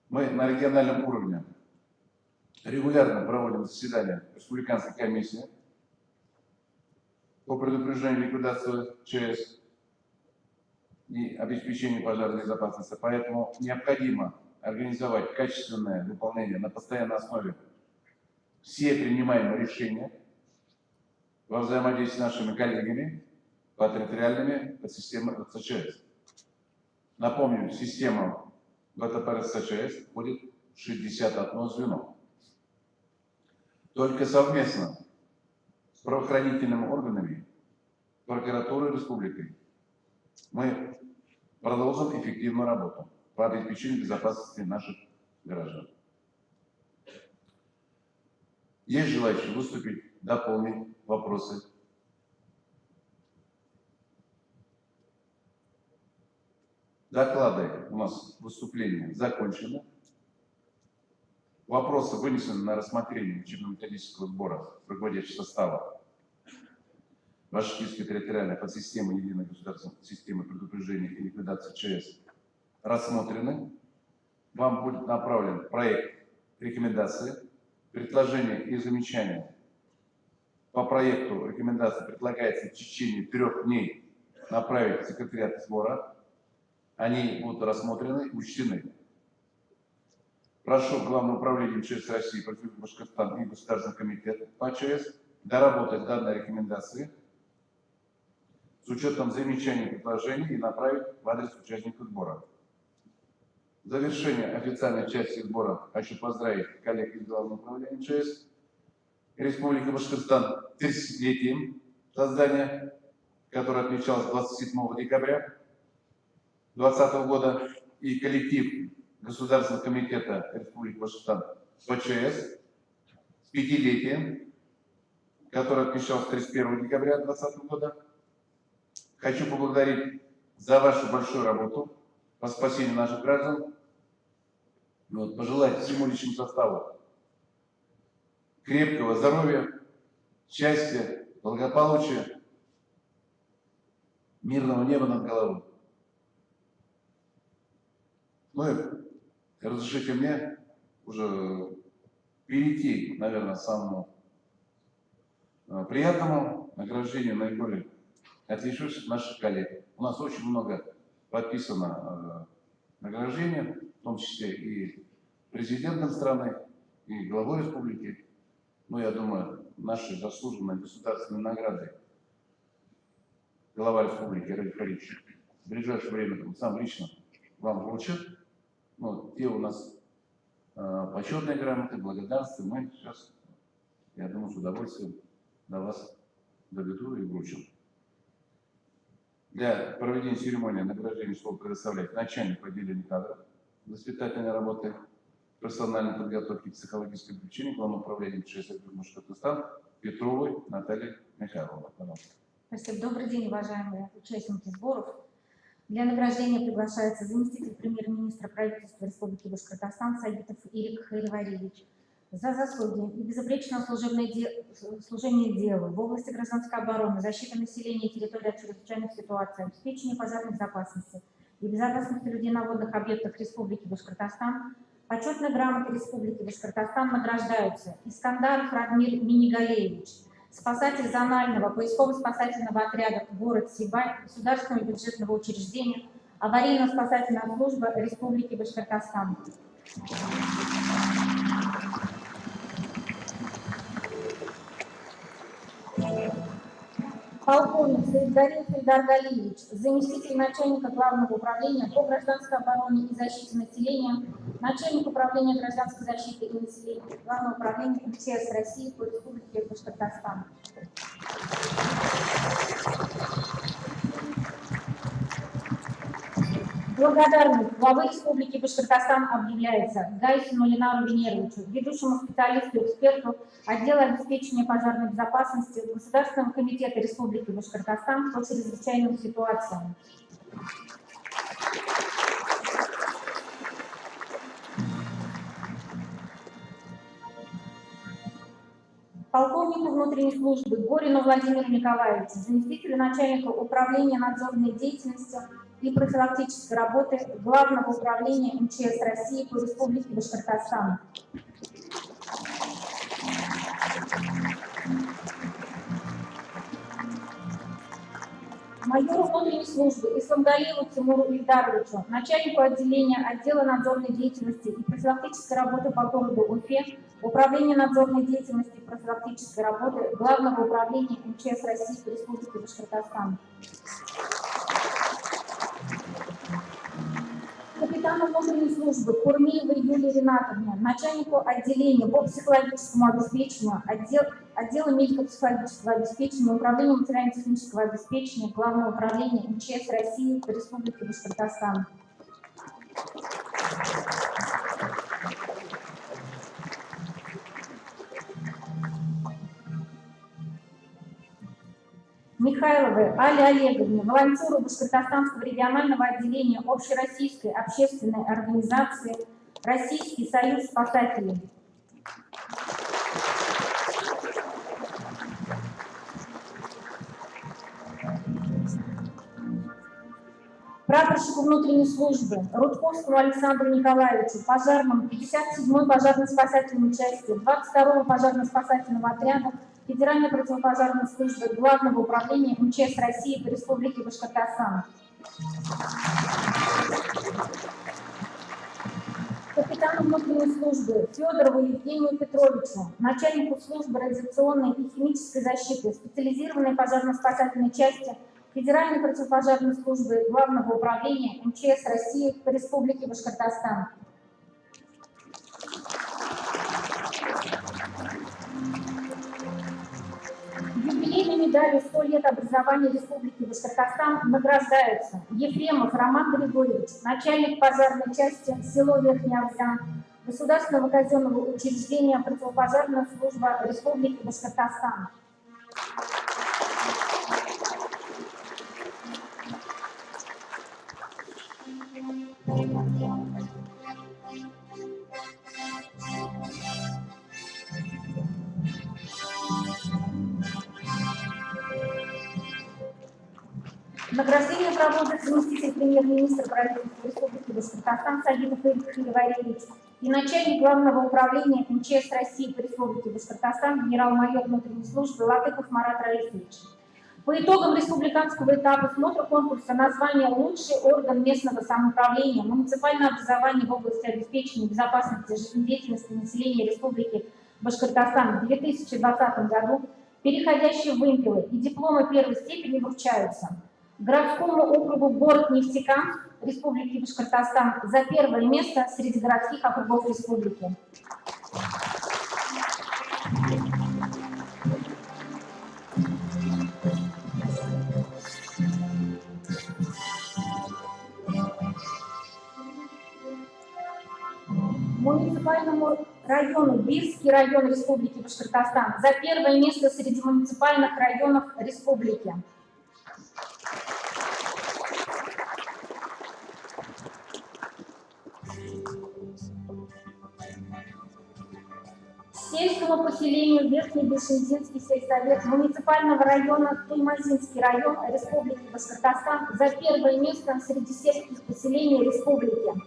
Мы на региональном уровне регулярно проводим заседания республиканской комиссии по предупреждению и ликвидации ЧС и обеспечению пожарной безопасности. Поэтому необходимо организовать качественное выполнение на постоянной основе все принимаемые решения во взаимодействии с нашими коллегами по территориальными системам ЦЧС. Напомню, система ВТПРС ЦЧС будет 61 звено. Только совместно с правоохранительными органами, прокуратурой республики мы продолжим эффективную работу по обеспечению безопасности наших граждан. Есть желающие выступить, дополнить вопросы? Доклады у нас, выступления закончены. Вопросы вынесены на рассмотрение учебно-методического сбора руководящего состава Башкирской территориальной подсистемы единой государственной системы предупреждения и ликвидации ЧС рассмотрены. Вам будет направлен проект рекомендации, предложения и замечания. По проекту рекомендации предлагается в течение 3 дней направить в секретариат сбора. Они будут рассмотрены и учтены. Прошу Главное управление МЧС России, правительство Башкортостана и Государственный комитет по ЧС доработать данные рекомендации с учетом замечаний и предложений и направить в адрес участников сбора. В завершение официальной части сбора хочу поздравить коллег из Главного управления МЧС Республики Башкортостан 30-летием создания, которое отмечалось 27 декабря 2020 года, и коллектив Государственного комитета Республики Башкортостан ПЧС с 5-летием, которое отмечалось 31 декабря 2020 года. Хочу поблагодарить за вашу большую работу по спасению наших граждан. Пожелать всему личному составу крепкого здоровья, счастья, благополучия, мирного неба над головой. Ну и разрешите мне уже перейти, наверное, к самому приятному награждению наиболее отличившихся наших коллег. У нас очень много подписано награждений, в том числе и президентом страны, и главой республики. Ну, я думаю, наши заслуженные государственные награды глава республики Ради Харидович в ближайшее время сам лично вам вручит. Ну, те у нас почетные грамоты, благодарности мы сейчас, я думаю, с удовольствием до вас доведу и вручим. Для проведения церемонии награждения слово предоставляет начальник отделения кадров воспитательной работы, профессиональной подготовки и психологической обучения Главного управления МЧС Башкортостана Петровой Натальи Михайловны. Спасибо. Добрый день, уважаемые участники сборов. Для награждения приглашается заместитель премьер-министра правительства Республики Башкортостан Сагитов Ирик Хайривариевич за заслуги и безупречное служение делу в области гражданской обороны, защиты населения и территории от чрезвычайных ситуаций, обеспечения пожарной безопасности и безопасности людей на водных объектах Республики Башкортостан. Почетной грамотой Республики Башкортостан награждаются Искандаров Радмир Минигалеевич, спасатель зонального поисково-спасательного отряда город Сибай, государственного бюджетного учреждения, аварийно-спасательная служба Республики Башкортостан. Полковник Саидгариев Ильдар Галиевич, заместитель начальника Главного управления по гражданской обороне и защите населения, начальник управления гражданской защиты и населения Главного управления МЧС России по Республике Башкортостан. Благодарность главы Республики Башкортостан объявляется Гайсину Ленару Венеровичу, ведущему специалисту-эксперту отдела обеспечения пожарной безопасности Государственного комитета Республики Башкортостан по чрезвычайным ситуациям. Полковнику внутренней службы Горину Владимиру Николаевичу, заместителю начальника управления надзорной деятельности и профилактической работы Главного управления МЧС России по Республике Башкортостан. Майору внутренней службы Исламгалиеву Тимуру Ильдаровичу, начальнику отдела надзорной деятельности и профилактической работы по городу Уфе, Управления надзорной деятельности и профилактической работы Главного управления МЧС России по Республике Башкортостан. Капитану внутренней службы Курмиевой Юлии Ринатовне, начальнику отделения по психологическому обеспечению, отдела медико-психологического обеспечения, управления материально-технического обеспечения, Главного управления МЧС России по Республике Башкортостан. Михайловой Али Олеговне, волонтеру Башкортостанского регионального отделения Общероссийской общественной организации «Российский союз спасателей». Прапорщику внутренней службы Рудковскому Александру Николаевичу, пожарному 57-й пожарно-спасательной части 22-го пожарно-спасательного отряда Федеральной противопожарной службы Главного управления МЧС России по Республике Башкортостан. Капитану внутренней службы Федорову Евгению Петровичу, начальнику службы радиационной и химической защиты специализированной пожарно-спасательной части Федеральной противопожарной службы Главного управления МЧС России по Республике Башкортостан. Юбилейной медалью 100 лет образования Республики Башкортостан награждаются Ефремов Роман Григорьевич, начальник пожарной части село Верхний Авзян, Государственного казенного учреждения противопожарная служба Республики Башкортостан. Награждение проводит заместитель премьер-министра правительства Республики Башкортостан Сагитов Ирик Хайривариевич и начальник Главного управления МЧС России по Республике Башкортостан генерал-майор внутренней службы Латыков Марат Раисович. По итогам республиканского этапа смотра конкурса название «Лучший орган местного самоуправления, муниципальное образование в области обеспечения безопасности жизнедеятельности населения Республики Башкортостан в 2020 году, переходящие в вымпелы и дипломы первой степени вручаются городскому округу город Нефтекамск Республики Башкортостан за первое место среди городских округов республики. Муниципальному району Бирский район Республики Башкортостан за первое место среди муниципальных районов республики. Сельскому поселению Верхний Бешентинский сельсовет муниципального района Туймазинский район Республики Башкортостан за первое место среди сельских поселений республики.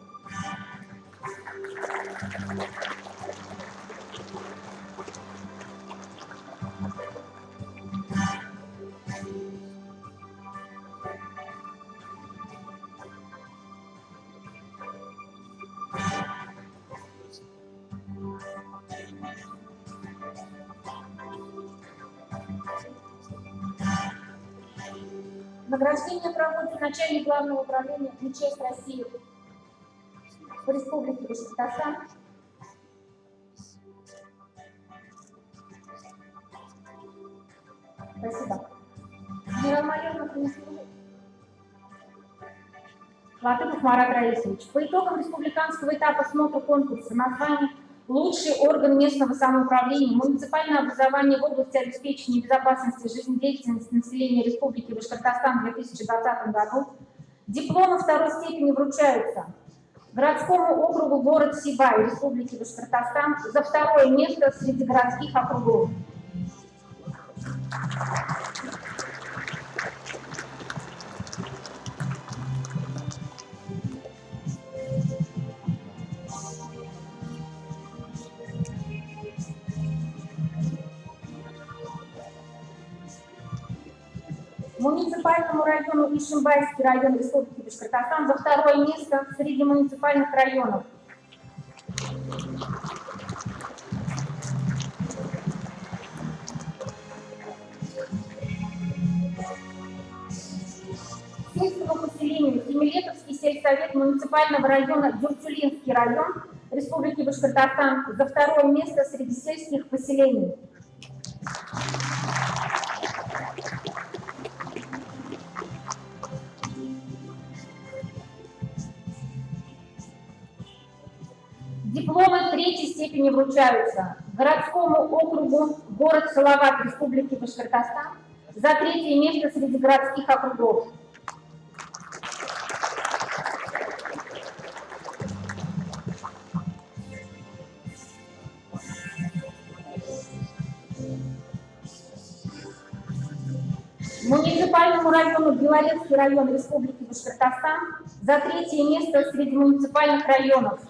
Награждение проводит начальник Главного управления МЧС России по Республике Башкортостан. Спасибо. Генерал-майор Латыпов Марат Раисович. По итогам республиканского этапа смотра конкурса название «Лучший орган местного самоуправления, муниципальное образование в области обеспечения безопасности жизнедеятельности населения Республики Башкортостан в 2020 году» дипломы второй степени вручаются городскому округу город Сибай Республики Башкортостан за второе место среди городских округов. Муниципальному району Ишимбайский район Республики Башкортостан за второе место среди муниципальных районов. Сельскому поселению Семилетовский сельсовет муниципального района Дюртюлинский район Республики Башкортостан за второе место среди сельских поселений. Дипломы третьей степени вручаются городскому округу город Салават Республики Башкортостан за третье место среди городских округов. Муниципальному району Белорецкий район Республики Башкортостан за третье место среди муниципальных районов.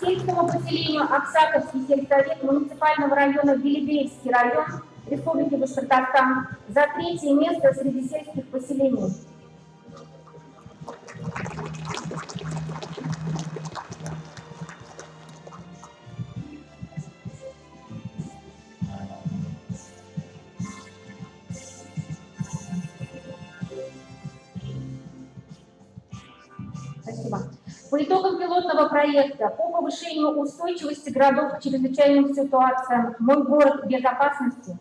Сельскому поселению Аксаковский сельсовет муниципального района Белебеевский район Республики Башкортостан за третье место среди сельских поселений. Спасибо. По итогам пилотного проекта по повышению устойчивости городов к чрезвычайным ситуациям «Мой город безопасности»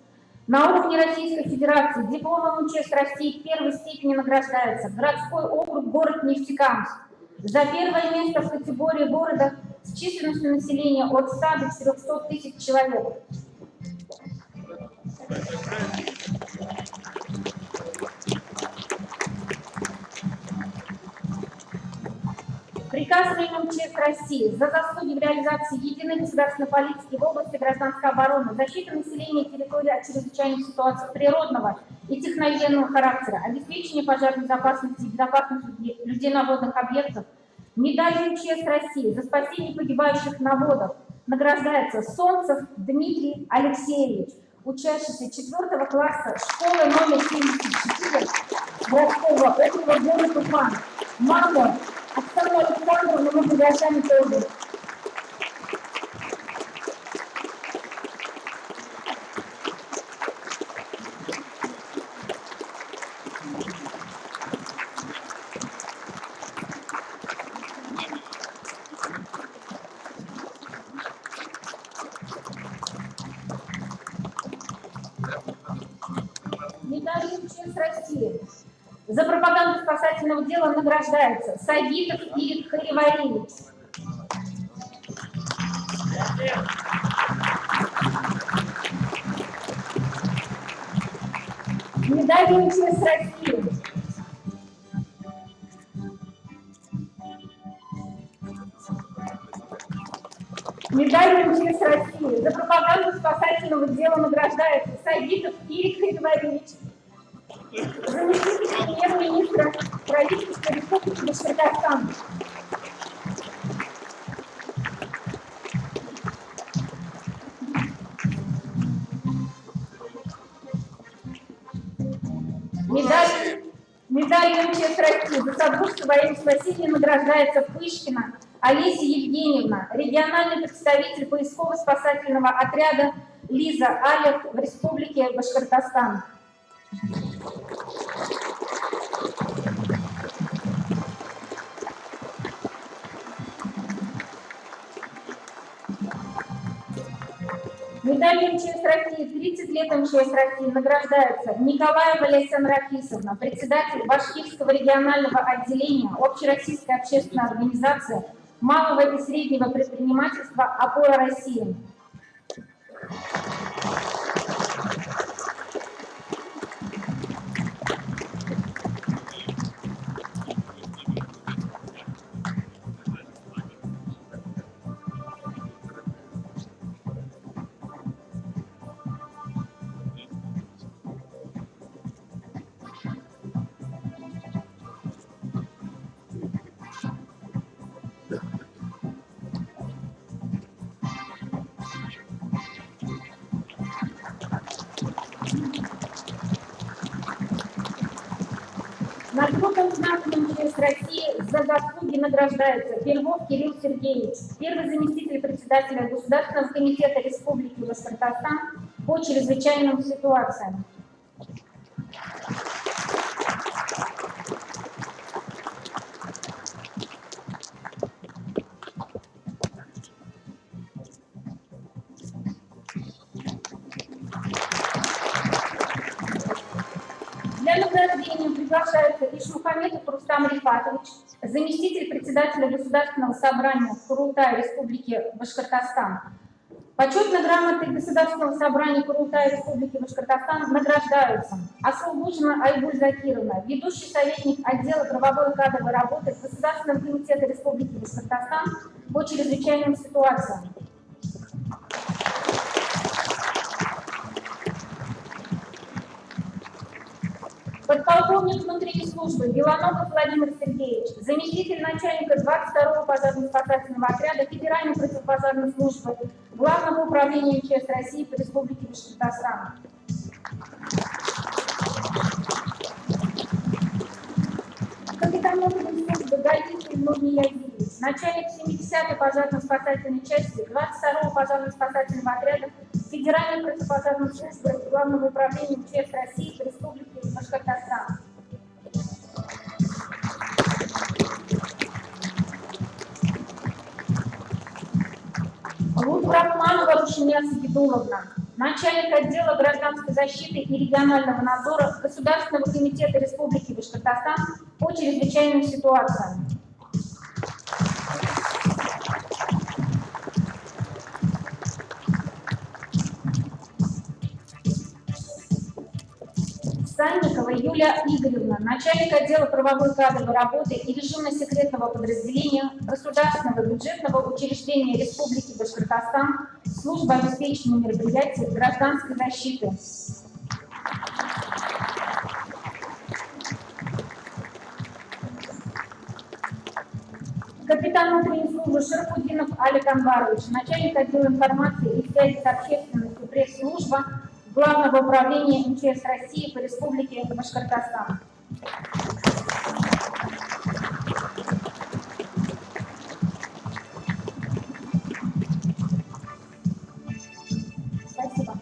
на уровне Российской Федерации дипломом МЧС России первой степени награждается городской округ город Нефтекамск за первое место в категории города с численностью населения от 100 до 400 тысяч человек. Приказываем МЧС России за заслуги в реализации единой государственной политики в области гражданской обороны, защиты населения территории от чрезвычайных ситуаций природного и техногенного характера, обеспечения пожарной безопасности и безопасности людей на водных объектах, медалью МЧС России за спасение погибающих на водах награждается Солнцев Дмитрий Алексеевич, учащийся 4 класса школы номер 74 городского округа город Уфа. Мама Оксана Александровна, мы приглашаем тоже. Медалью МЧС России за пропаганду спасательного дела награждается Сагитов Ирик Хариваревич. Медалью МЧС России медалью МЧС России за пропаганду спасательного дела награждается Сагитов Ирик Хариваревич, заместитель премьер-министра правительства Республики Башкортостан. Медалью МЧС России за содружество во имя спасения награждается Пышкина Олеся Евгеньевна, региональный представитель поисково-спасательного отряда Лиза Алев в Республике Башкортостан. Медалью МЧС России 30 лет МЧС России награждается Николаева Лейсан Рафисовна, председатель Башкирского регионального отделения Общероссийской общественной организации малого и среднего предпринимательства «Опора России». Нагрудным знаком МЧС России за заслуги награждается Пельвов Кирилл Сергеевич, первый заместитель председателя Государственного комитета Республики Башкортостан по чрезвычайным ситуациям. Для награждения приглашается Ишмухаметов Рустам Рифатович, заместитель председателя Государственного собрания Курултая Республики Башкортостан. Почетной грамотой Государственного собрания Курултая Республики Башкортостан награждаются Асылбужина Айгуль Закировна, ведущий советник отдела правовой и кадровой работы Государственного комитета Республики Башкортостан по чрезвычайным ситуациям. Подполковник внутренней службы Белоногов Владимир Сергеевич, заместитель начальника 22-го пожарно-спасательного отряда Федеральной противопожарной службы Главного управления МЧС России по Республике Башкортостан. Капитан внутренней службы Галицин Нурни Язидович, начальник 70-й пожарно-спасательной части 22-го пожарно-спасательного отряда Федеральной противопожарной службы Главного управления МЧС России по Республике Башкортостан. Лутбрахманова Рушиня Сагидуловна, начальник отдела гражданской защиты и регионального надзора Государственного комитета Республики Башкортостан по чрезвычайным ситуациям. Санникова Юлия Игоревна, начальник отдела правовой кадровой работы и режимно-секретного подразделения Государственного бюджетного учреждения Республики Башкортостан, служба обеспечения мероприятий гражданской защиты. Капитан внутренней службы Шарфудинов Алик Анварович, начальник отдела информации и связи с общественностью пресс-служба Главного управления МЧС России по Республике Башкортостан. Спасибо.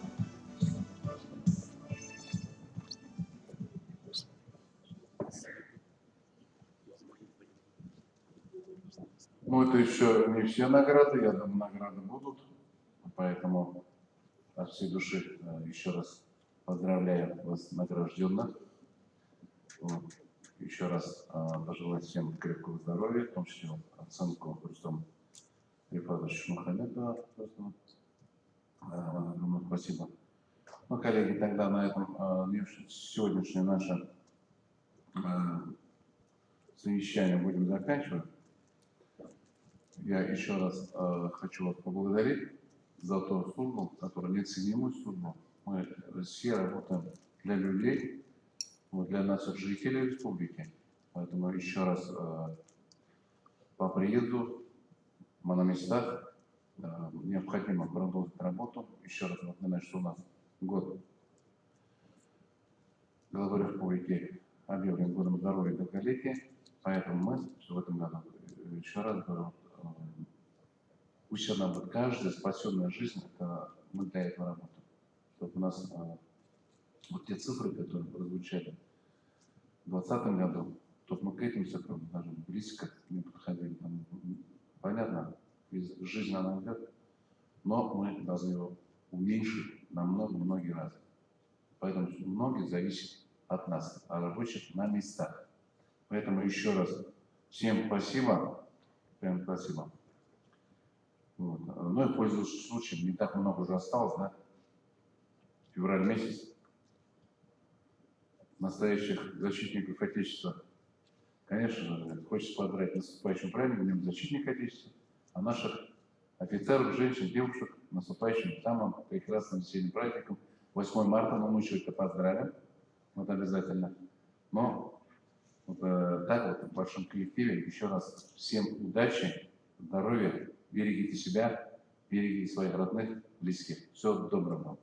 Ну, это еще не все награды, я думаю, награды будут, поэтому от всей души еще раз поздравляю вас, награжденных. Вот. Еще раз пожелаю всем крепкого здоровья, в том числе оценку Рустаму Рифатовичу Мухаметова. Спасибо. Ну, коллеги, тогда на этом сегодняшнее наше совещание будем заканчивать. Я еще раз хочу вас поблагодарить за ту службу, которая неоценимую службу. Мы все работаем для людей, для наших жителей республики. Поэтому еще раз по приезду мы на местах необходимо продолжить работу. Еще раз напоминаю, что у нас год главы республики объявлен годом здоровья и долголетия. Поэтому мы в этом году, еще раз говорю, пусть она будет каждая спасенная жизнь, это мы для этого работаем. чтобы у нас вот те цифры, которые прозвучали в 2020 году, чтобы мы к этим цифрам даже близко не подходили. Там, понятно, жизнь она идет, но мы должны его уменьшить на многие разы. Поэтому многие зависит от нас, от рабочих на местах. Поэтому еще раз всем спасибо. Прям спасибо. Вот. Ну и пользуясь случаем, не так много уже осталось, да? Февраль месяц. Настоящих защитников Отечества. Конечно же, хочется поздравить наступающим праздником, Днем Защитника Отечества, а наших офицеров, женщин, девушек наступающим самым прекрасным весенним праздником. 8 марта мы еще это поздравим, вот обязательно. Но вот, так вот в вашем коллективе еще раз всем удачи, здоровья, берегите себя, берегите своих родных, близких. Всего доброго.